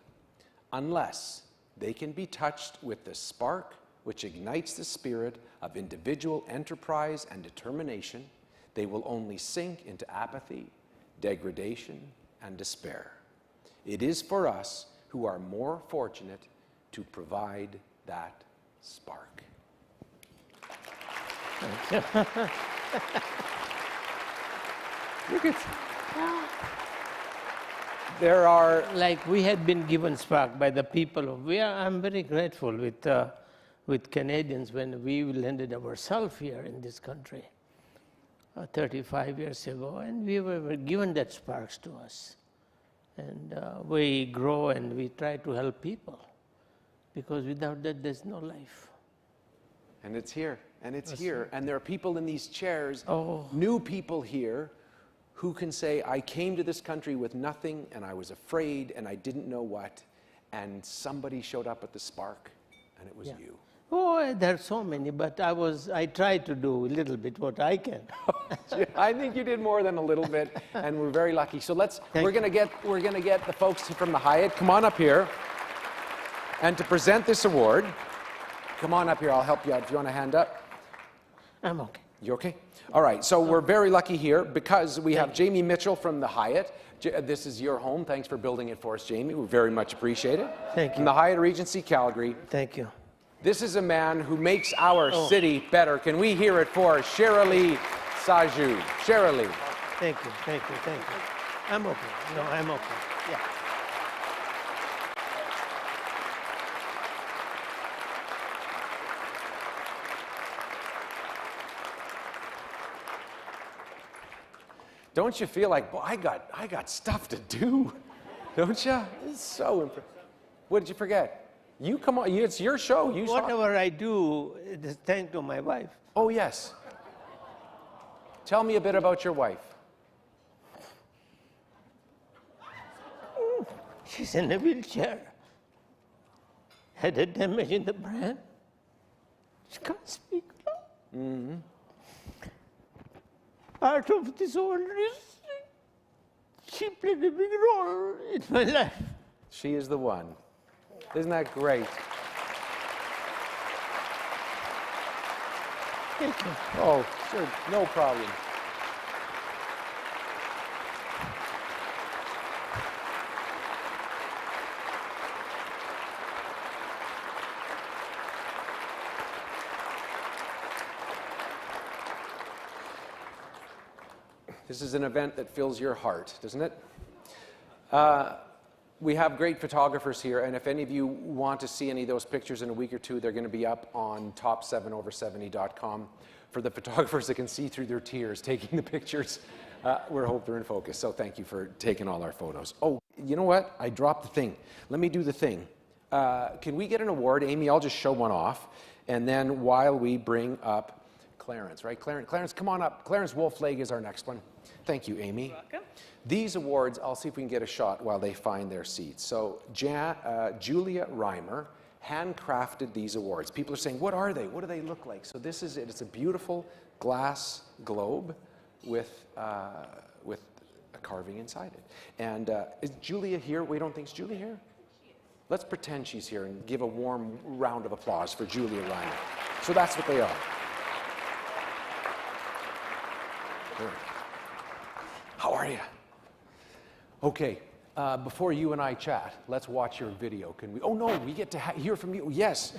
Unless they can be touched with the spark which ignites the spirit of individual enterprise and determination, they will only sink into apathy, degradation, and despair. It is for us who are more fortunate to provide that spark. Look at there are, like, we had been given spark by the people of, I'm very grateful with Canadians when we landed ourselves here in this country 35 years ago, and we were given that sparks to us. And we grow and we try to help people, because without that there's no life. And it's here, and it's here. And there are people in these chairs, Oh. new people here, who can say, I came to this country with nothing, and I was afraid, and I didn't know what, and somebody showed up at the spark, and it was you. Oh, there are so many, but I try to do a little bit what I can. I think you did more than a little bit, and we're very lucky. So we're gonna get the folks from the Hyatt. Come on up here, and to present this award, come on up here. I'll help you out if you want a hand up. I'm okay. You okay? All right. So we're very lucky here because we have Jamie Mitchell from the Hyatt. This is your home. Thanks for building it for us, Jamie. We very much appreciate it. Thank you. From the Hyatt Regency Calgary. Thank you. This is a man who makes our city better. Can we hear it for Shirley Saju? Shirley. Thank you, thank you, thank you. I'm okay. No, I'm okay. Yeah. Don't you feel like, boy, I got stuff to do, don't you? It's so impressive. What did you forget? You come on, it's your show. You Whatever I do, it's thanks to my wife. Oh, yes. Tell me a bit about your wife. She's in a wheelchair. Had a damage in the brain. She can't speak. Part of this old is she played a big role in my life. She is the one. Isn't that great? Thank you. Oh, sure, no problem. This is an event that fills your heart, doesn't it? We have great photographers here, and if any of you want to see any of those pictures in a week or two, they're going to be up on top7over70.com for the photographers that can see through their tears taking the pictures. We're hoping they're in focus, so thank you for taking all our photos. Oh, you know what? I dropped the thing. Let me do the thing. Can we get an award? Amy, I'll just show one off, and then while we bring up Clarence, right? Clarence, come on up. Clarence Wolflag is our next one. Thank you, Amy. You're welcome. These awards, I'll see if we can get a shot while they find their seats. So Julia Reimer handcrafted these awards. People are saying, what are they? What do they look like? So this is it. It's a beautiful glass globe with a carving inside it. And is Julia here? We don't think, is Julia here? Let's pretend she's here and give a warm round of applause for Julia Reimer. So that's what they are. Good. How are you? Okay, before you and I chat, let's watch your video. Can we? Oh no, we get to hear from you. Yes.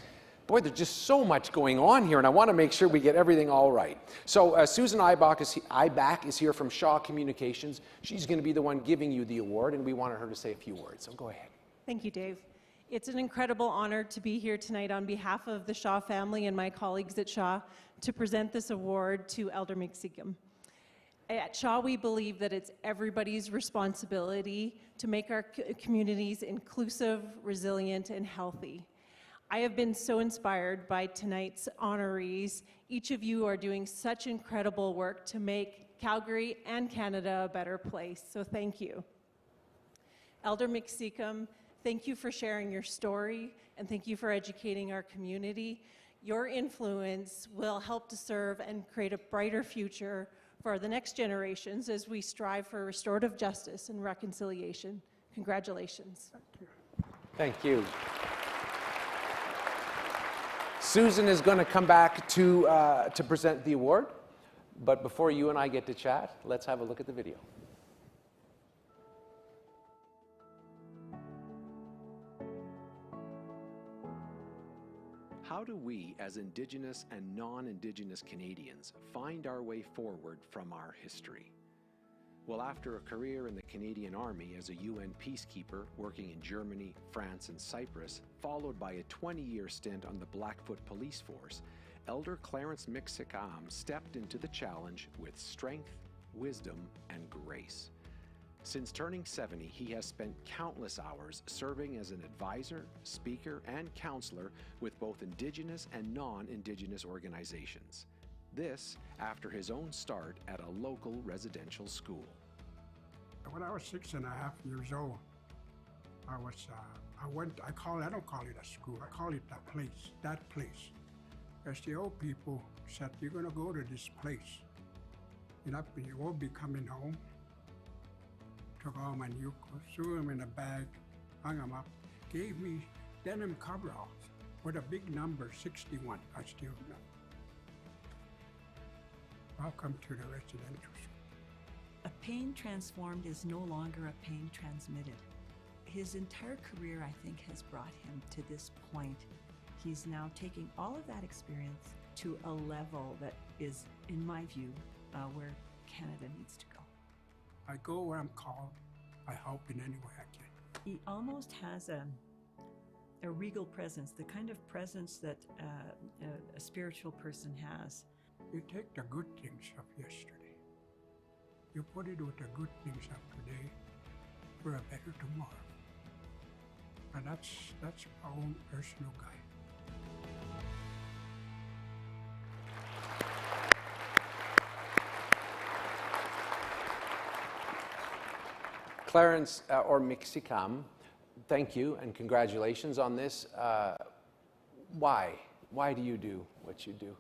Boy, there's just so much going on here, and I want to make sure we get everything all right. So Susan Ibach is here from Shaw Communications. She's going to be the one giving you the award, and we wanted her to say a few words. So go ahead. Thank you, Dave. It's an incredible honor to be here tonight on behalf of the Shaw family and my colleagues at Shaw to present this award to Elder McSeacom. At Shaw, we believe that it's everybody's responsibility to make our communities inclusive, resilient, and healthy. I have been so inspired by tonight's honorees. Each of you are doing such incredible work to make Calgary and Canada a better place, so thank you. Elder McSeacom, thank you for sharing your story, and thank you for educating our community. Your influence will help to serve and create a brighter future for the next generations as we strive for restorative justice and reconciliation. Congratulations. Thank you. Susan is going to come back to present the award, but before you and I get to chat, let's have a look at the video. How do we, as Indigenous and non-Indigenous Canadians, find our way forward from our history? Well, after a career in the Canadian Army as a UN peacekeeper working in Germany, France, and Cyprus, followed by a 20-year stint on the Blackfoot Police Force, Elder Clarence McSeacom stepped into the challenge with strength, wisdom, and grace. Since turning 70, he has spent countless hours serving as an advisor, speaker, and counselor with both Indigenous and non-Indigenous organizations. This after his own start at a local residential school. When I was 6.5 years old, I don't call it a school, I call it a place, that place. As the old people said, you're gonna go to this place. You won't be coming home. Took all my new clothes, threw them in a bag, hung them up, gave me denim coveralls with a big number, 61, I still know. Welcome to the residential school. A pain transformed is no longer a pain transmitted. His entire career, I think, has brought him to this point. He's now taking all of that experience to a level that is, in my view, where Canada needs to go. I go where I'm called. I help in any way I can. He almost has a regal presence, the kind of presence that a spiritual person has. You take the good things of yesterday, you put it with the good things of today for a better tomorrow. And that's my own personal guide. Clarence or McSeacom, thank you and congratulations on this. Why? Why do you do what you do?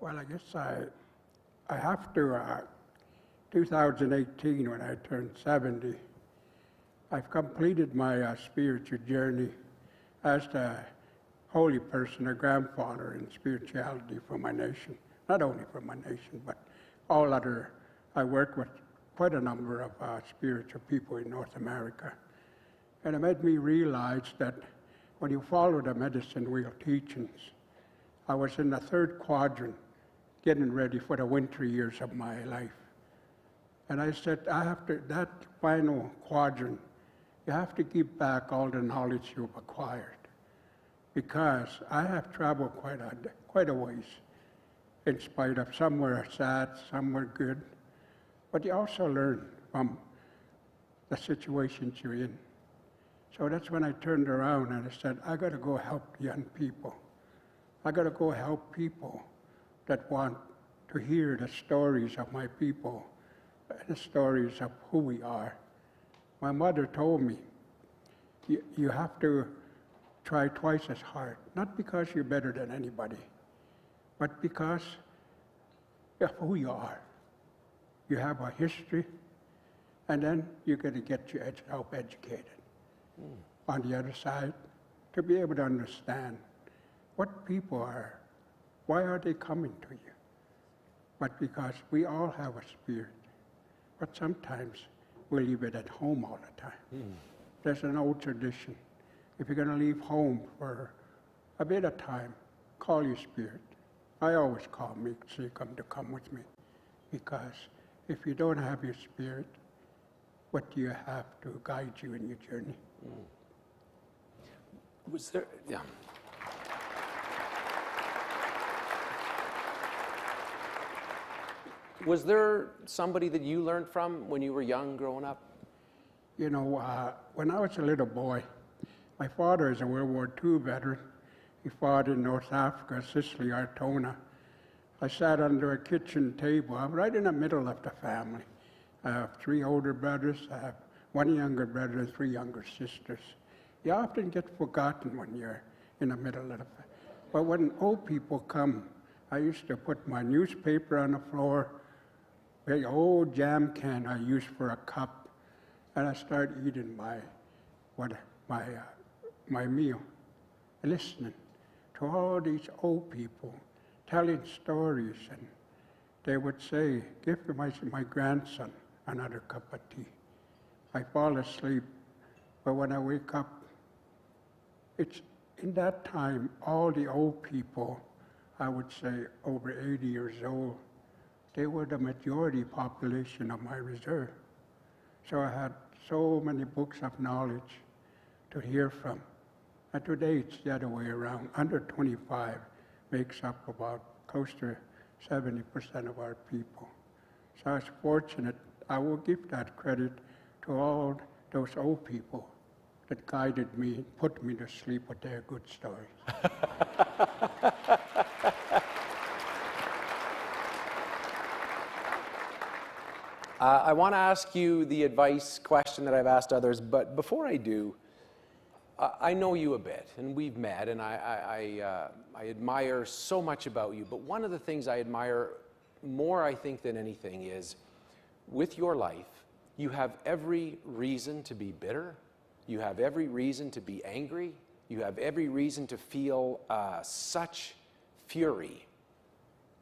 Well, I guess I have to 2018, when I turned 70, I've completed my spiritual journey as the holy person, a grandfather in spirituality for my nation. Not only for my nation, but all other. I work with quite a number of spiritual people in North America. And it made me realize that when you follow the medicine wheel teachings, I was in the third quadrant getting ready for the winter years of my life. And I said, I have to, that final quadrant, you have to give back all the knowledge you've acquired. Because I have traveled quite a ways, in spite of some were sad, some were good. But you also learn from the situations you're in. So that's when I turned around and I said, I got to go help young people. I got to go help people that want to hear the stories of my people, the stories of who we are. My mother told me, you have to try twice as hard, not because you're better than anybody, but because of who you are. You have a history, and then you got to get yourself educated. On the other side, to be able to understand what people are, why are they coming to you? But because we all have a spirit, but sometimes we leave it at home all the time. There's an old tradition. If you're going to leave home for a bit of time, call your spirit. I always call me, so you come with me. Because if you don't have your spirit, what do you have to guide you in your journey? Was there, yeah. Was there somebody that you learned from when you were young growing up? You know, when I was a little boy, my father is a World War II veteran. He fought in North Africa, Sicily, Artona. I sat under a kitchen table. I'm right in the middle of the family. I have 3 older brothers. I have 1 younger brother and 3 younger sisters. You often get forgotten when you're in the middle of the family. But when old people come, I used to put my newspaper on the floor, the old jam can I used for a cup, and I start eating my meal, listening to all these old people telling stories, and they would say, give my grandson another cup of tea. I fall asleep, but when I wake up, it's in that time, all the old people, I would say over 80 years old, they were the majority population of my reserve. So I had so many books of knowledge to hear from. And today it's the other way around. Under 25 makes up about close to 70% of our people. So I was fortunate. I will give that credit to all those old people that guided me and put me to sleep with their good stories. I want to ask you the advice question that I've asked others, but before I do, I know you a bit, and we've met, and I admire so much about you, but one of the things I admire more, I think, than anything is, with your life, you have every reason to be bitter, you have every reason to be angry, you have every reason to feel such fury,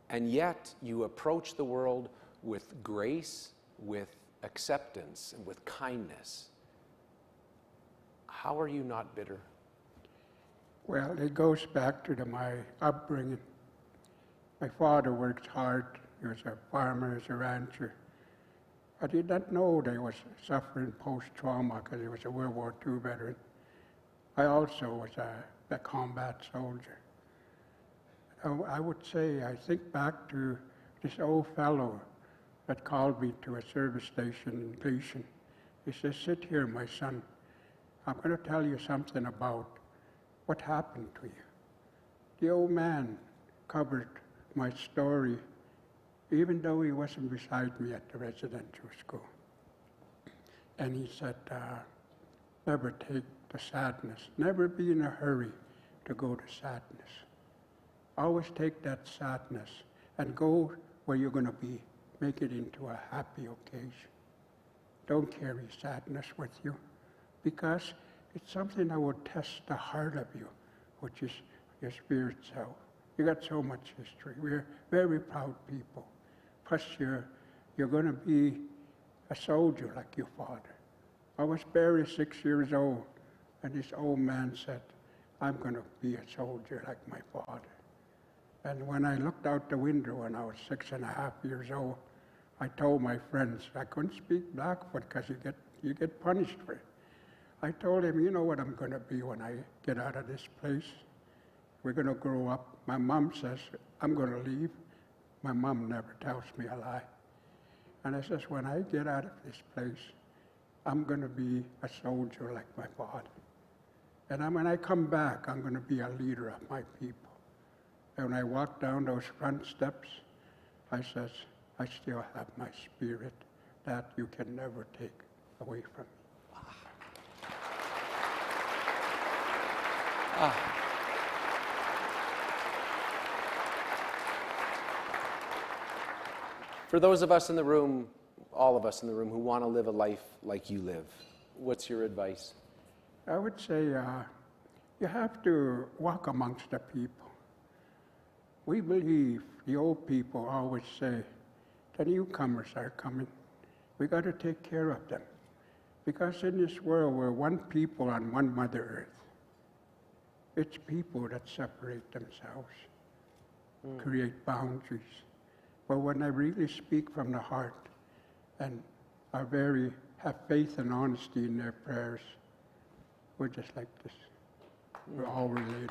and yet you approach the world with grace, with acceptance, and with kindness. How are you not bitter? Well, it goes back to my upbringing. My father worked hard. He was a farmer, he was a rancher. I did not know that he was suffering post-trauma because he was a World War II veteran. I also was a combat soldier. I would say, I think back to this old fellow that called me to a service station in Gleason. He says, sit here, my son. I'm going to tell you something about what happened to you. The old man covered my story, even though he wasn't beside me at the residential school. And he said, never take the sadness, never be in a hurry to go to sadness. Always take that sadness and go where you're going to be make it into a happy occasion. Don't carry sadness with you, because it's something that will test the heart of you, which is your spirit self. You got so much history. We're very proud people. Plus, you're going to be a soldier like your father. I was buried 6 years old, and this old man said, I'm going to be a soldier like my father. And when I looked out the window when I was 6.5 years old, I told my friends I couldn't speak Blackfoot because you get punished for it. I told him, you know what I'm going to be when I get out of this place? We're going to grow up. My mom says, I'm going to leave. My mom never tells me a lie. And I says, when I get out of this place, I'm going to be a soldier like my father. And when I come back, I'm going to be a leader of my people. And when I walk down those front steps, I says, I still have my spirit that you can never take away from me. For those of us in the room, all of us in the room who want to live a life like you live, what's your advice? I would say you have to walk amongst the people. We believe, the old people always say, the newcomers are coming. We got to take care of them. Because in this world, we're one people on one Mother Earth. It's people that separate themselves, create boundaries. But when I really speak from the heart and have faith and honesty in their prayers, we're just like this. We're all related.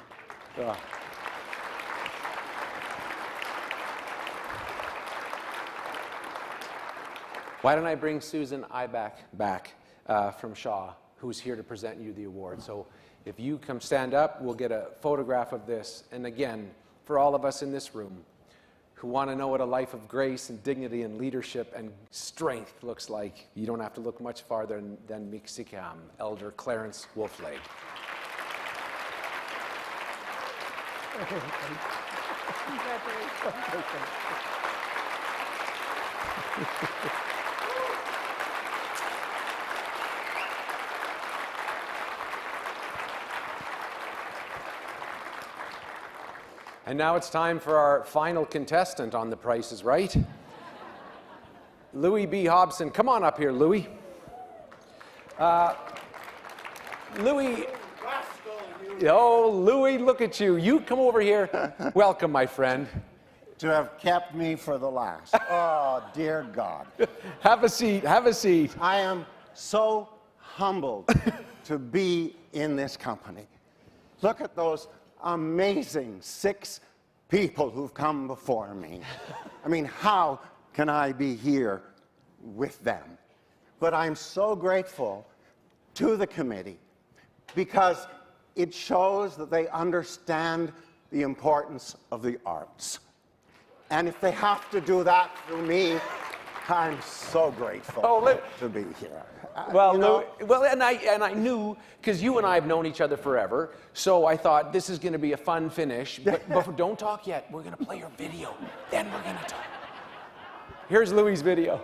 Why don't I bring Susan Ibach back from Shaw, who's here to present you the award. So if you come stand up, we'll get a photograph of this. And again, for all of us in this room who want to know what a life of grace and dignity and leadership and strength looks like, you don't have to look much farther than Mixicam, Elder Clarence Wolflake. And now it's time for our final contestant on The Price is Right. Louis B. Hobson. Come on up here, Louis. Louis. Oh, Louis, look at you. You come over here. Welcome, my friend. To have kept me for the last. Oh, dear God. Have a seat. Have a seat. I am so humbled to be in this company. Look at those amazing 6 people who've come before me. I mean, how can I be here with them? But I'm so grateful to the committee because it shows that they understand the importance of the arts. And if they have to do that for me, I'm so grateful to be here. Well, and I knew, because you and I have known each other forever, so I thought this is going to be a fun finish. But don't talk yet. We're going to play your video. Then we're going to talk. Here's Louis' video.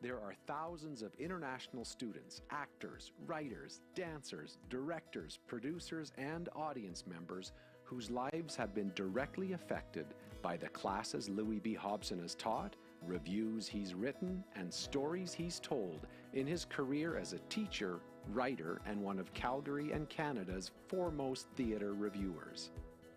There are thousands of international students, actors, writers, dancers, directors, producers, and audience members whose lives have been directly affected by the classes Louis B. Hobson has taught, reviews he's written, and stories he's told in his career as a teacher, writer, and one of Calgary and Canada's foremost theatre reviewers.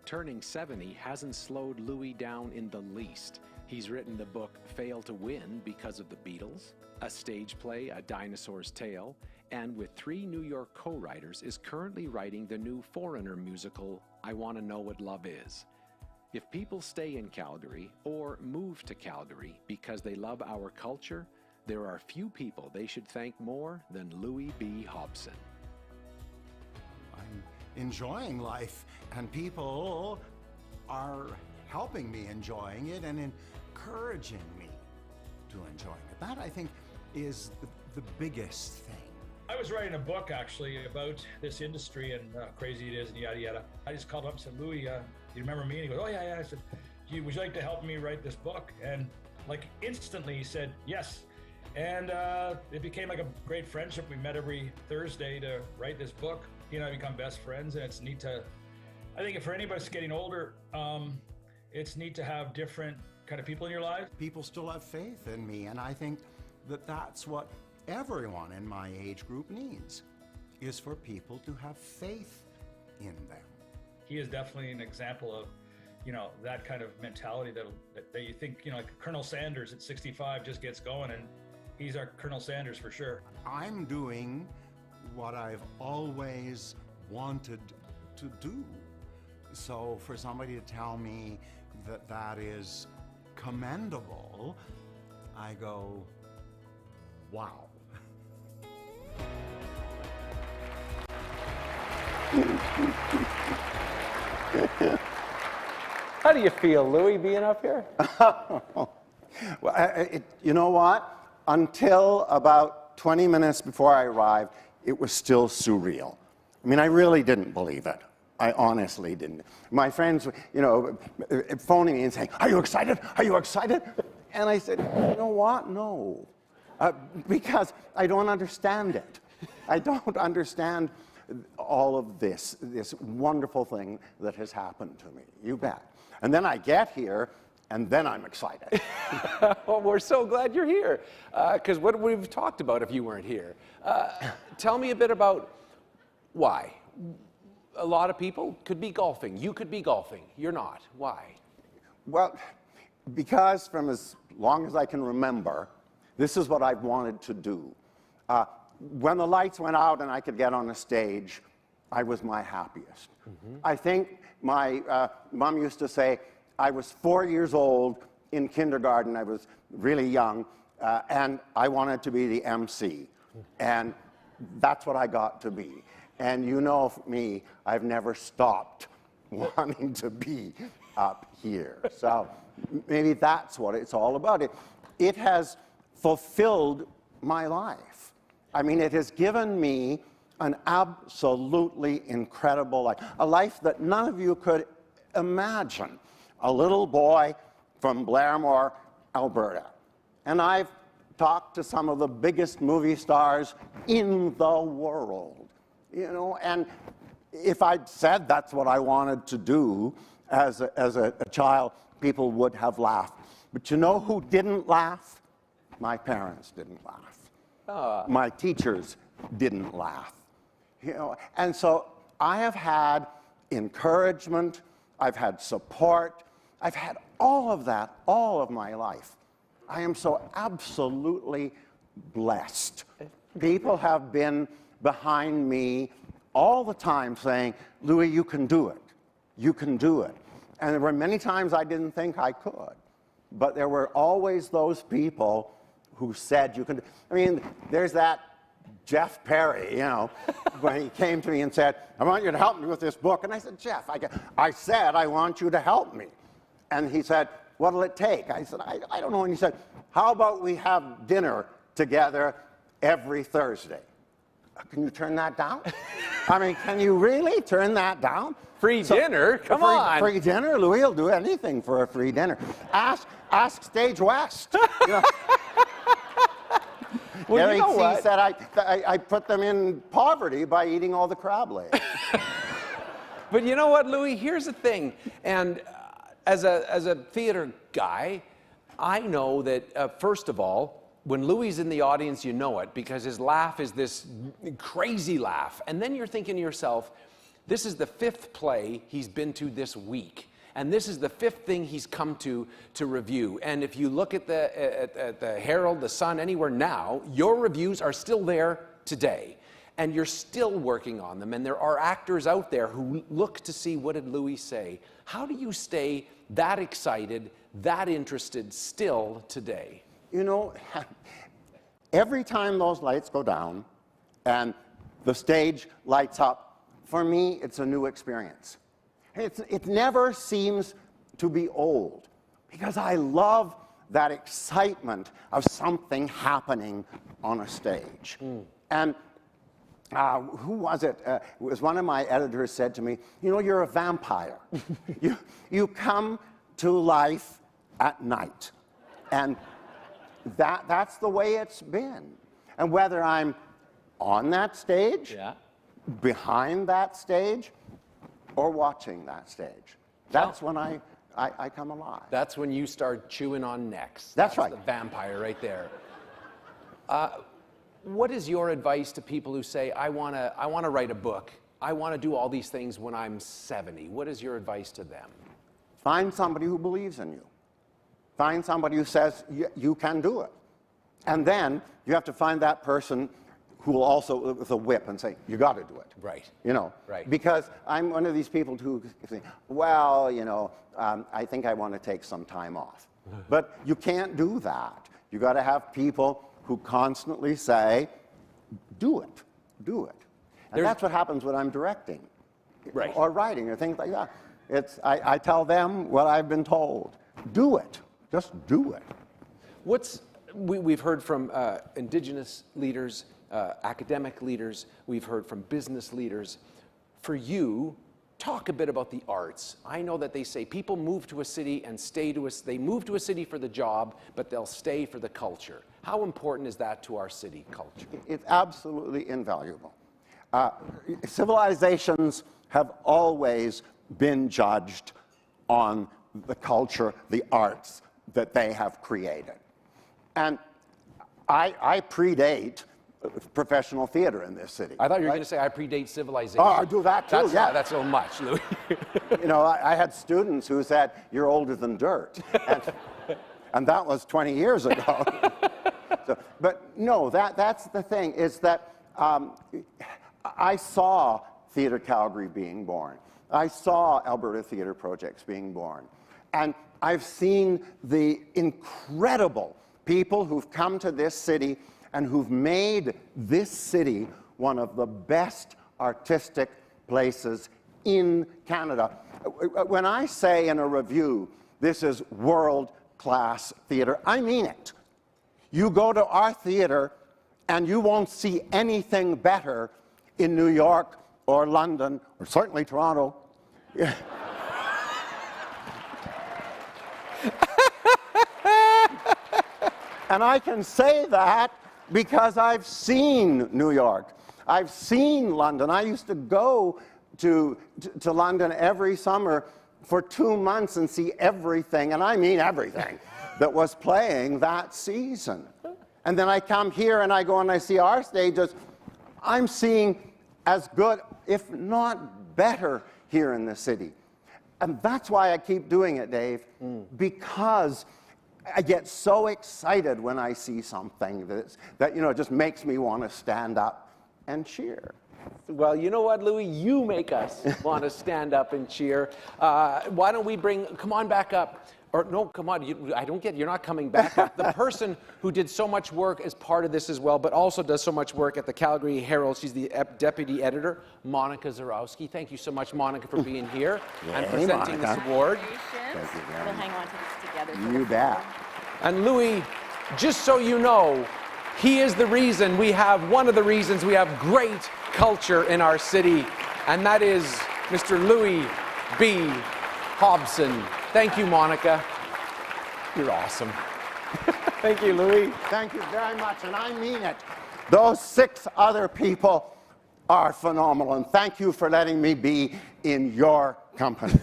Turning 70 hasn't slowed Louis down in the least. He's written the book Fail to Win Because of the Beatles, a stage play, A Dinosaur's Tale, and with 3 New York co-writers is currently writing the new Foreigner musical, I Want to Know What Love Is. If people stay in Calgary or move to Calgary because they love our culture, there are few people they should thank more than Louis B. Hobson. I'm enjoying life, and people are helping me enjoying it and encouraging me to enjoying it. That, I think, is the biggest thing. I I was writing a book actually about this industry and how crazy it is and yada yada. I just called up and said, Louis, you remember me? And he goes, oh yeah. I said, would you like to help me write this book? And like instantly he said yes. And it became like a great friendship. We met every Thursday to write this book. He and I become best friends, and it's neat to, I think for anybody that's getting older, it's neat to have different kind of people in your life. People still have faith in me, and I think that that's what everyone in my age group needs, is for people to have faith in them. He is definitely an example of, that kind of mentality that you think, like Colonel Sanders at 65 just gets going, and he's our Colonel Sanders for sure. I'm doing what I've always wanted to do. So for somebody to tell me that that is commendable, I go, wow. How do you feel, Louis, being up here? Well, you know what? Until about 20 minutes before I arrived, it was still surreal. I mean, I really didn't believe it. I honestly didn't. My friends, phoning me and saying, are you excited? Are you excited? And I said, you know what? No. Because I don't understand it. I don't understand all of this wonderful thing that has happened to me. You bet. And then I get here, and then I'm excited. Well, we're so glad you're here, because what we've talked about if you weren't here. Tell me a bit about why. A lot of people could be golfing. You could be golfing. You're not. Why? Well, because from as long as I can remember, this is what I've wanted to do. When the lights went out and I could get on a stage, I was my happiest. Mm-hmm. I think my mom used to say, I was 4 years old in kindergarten. I was really young, and I wanted to be the MC. And that's what I got to be. And you know me, I've never stopped wanting to be up here. So maybe that's what it's all about. It has fulfilled my life. I mean, it has given me an absolutely incredible life, a life that none of you could imagine. A little boy from Blairmore, Alberta. And I've talked to some of the biggest movie stars in the world, and if I'd said that's what I wanted to do as a child, people would have laughed. But you know who didn't laugh? My parents didn't laugh. My teachers didn't laugh. And so I have had encouragement, I've had support, I've had all of that all of my life. I am so absolutely blessed. People have been behind me all the time saying, Louis, you can do it. You can do it. And there were many times I didn't think I could. But there were always those people who said you can. I mean, there's that Jeff Perry, when he came to me and said, I want you to help me with this book. And I said, Jeff, I said I want you to help me. And he said, what'll it take? I said, I don't know. And he said, how about we have dinner together every Thursday? Can you turn that down? I mean, can you really turn that down? Free dinner? Come on. Free dinner? Louis will do anything for a free dinner. Ask Stage West. Well, you know what? He said I put them in poverty by eating all the crab legs. But you know what, Louis? Here's the thing. And as a theater guy, I know that, first of all, when Louis is in the audience, you know it, because his laugh is this crazy laugh. And then you're thinking to yourself, this is the 5th play he's been to this week. And this is the 5th thing he's come to review. And if you look at the Herald, the Sun, anywhere now, your reviews are still there today. And you're still working on them. And there are actors out there who look to see, what did Louis say? How do you stay that excited, that interested still today? Every time those lights go down and the stage lights up, for me, it's a new experience. It never seems to be old, because I love that excitement of something happening on a stage. And who was it? It was one of my editors said to me, you know, you're a vampire. you come to life at night. And that's the way it's been. And whether I'm on that stage, behind that stage, or watching that stage, that's when I come alive. That's when you start chewing on necks. That's right. The vampire right there. What is your advice to people who say, I want to write a book, I want to do all these things when I'm 70? What is your advice to them? Find somebody who believes in you. Find somebody who says you can do it. And then you have to find that person who will also, with a whip, and say, you got to do it. Right. You know, right. Because I'm one of these people who say, well, you know, I think I want to take some time off. But you can't do that. You got to have people who constantly say, do it, do it. And that's what happens when I'm directing, or writing, or things like that. I tell them what I've been told. Do it. Just do it. We've heard from Indigenous leaders, academic leaders, we've heard from business leaders. For you, talk a bit about the arts. I know that they say people move to a city and they move to a city for the job, but they'll stay for the culture. How important is that to our city culture? It's absolutely invaluable. Civilizations have always been judged on the culture, the arts that they have created. And I predate professional theater in this city. I thought you were going to say I predate civilization. Oh, I do that too, yeah. That's so much, Louis. You know, I had students who said, you're older than dirt. And that was 20 years ago. But no, that's the thing, is that I saw Theatre Calgary being born. I saw Alberta Theatre Projects being born. And I've seen the incredible people who've come to this city and who've made this city one of the best artistic places in Canada. When I say in a review, this is world-class theatre, I mean it. You go to our theatre and you won't see anything better in New York or London, or certainly Toronto. And I can say that because I've seen New York. I've seen London. I used to go to London every summer for 2 months and see everything, and I mean everything, that was playing that season. And then I come here and I go and I see our stages. I'm seeing as good, if not better, here in the city. And that's why I keep doing it, Dave, because I get so excited when I see something that you know, just makes me want to stand up and cheer. Well, you know what, Louis? You make us want to stand up and cheer. Why don't we come on back up. Or no, come on, you're not coming back up. The person who did so much work as part of this as well, but also does so much work at the Calgary Herald, she's the deputy editor, Monica Zarowski. Thank you so much, Monica, for being here and presenting this award. Thank you very We'll hang on to this together. You bet. And Louis, just so you know, he is one of the reasons we have great culture in our city, and that is Mr. Louis B. Hobson. Thank you, Monica. You're awesome. Thank you, Louis. Thank you very much, and I mean it. Those 6 other people are phenomenal, and thank you for letting me be in your company.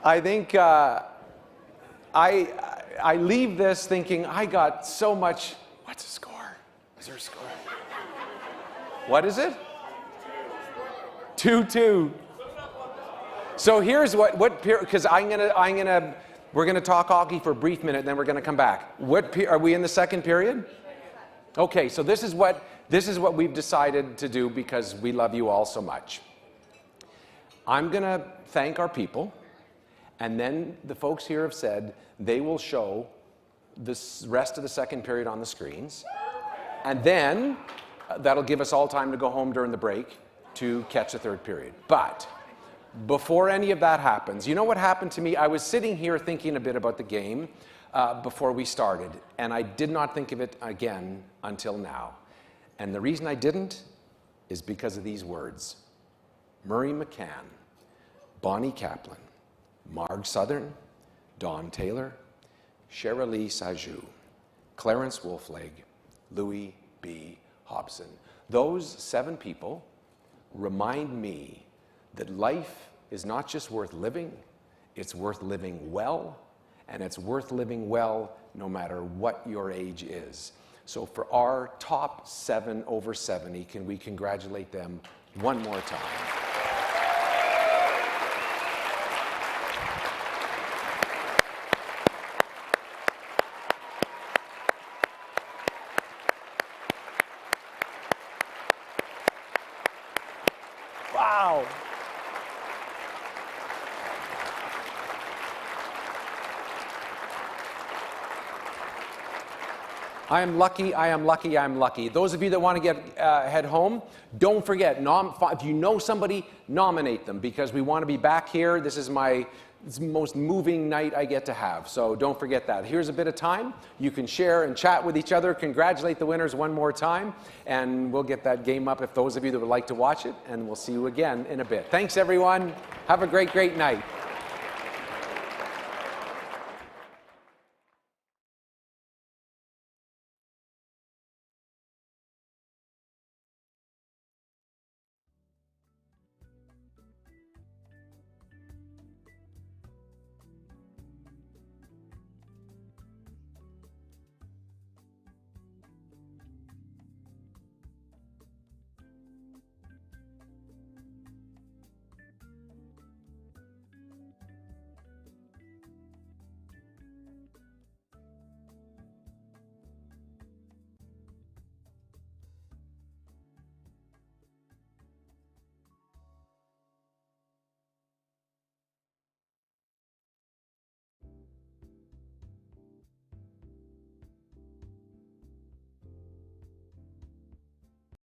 I think I leave this thinking I got so much. What's the score? Is there a score? What is it? 2-2. So here's what because we're gonna talk hockey for a brief minute, and then we're gonna come back. Are we in the second period? Okay, so this is what we've decided to do because we love you all so much. I'm gonna thank our people, and then the folks here have said they will show the rest of the second period on the screens, and then that'll give us all time to go home during the break to catch the third period. But before any of that happens, you know what happened to me? I was sitting here thinking a bit about the game before we started, and I did not think of it again until now. And the reason I didn't is because of these words. Murray McCann, Bonnie Kaplan, Marg Southern, Dawn Taylor, Sherilee Sajou, Clarence Wolfleg, Louis B. Hobson. Those 7 people remind me that life is not just worth living, it's worth living well, and it's worth living well no matter what your age is. So for our top 7 over 70, can we congratulate them one more time? Wow. I am lucky, I am lucky, I am lucky. Those of you that want to head home, don't forget, if you know somebody, nominate them, because we want to be back here. This is the most moving night I get to have, so don't forget that. Here's a bit of time. You can share and chat with each other, congratulate the winners one more time, and we'll get that game up if those of you that would like to watch it, and we'll see you again in a bit. Thanks, everyone. Have a great, great night.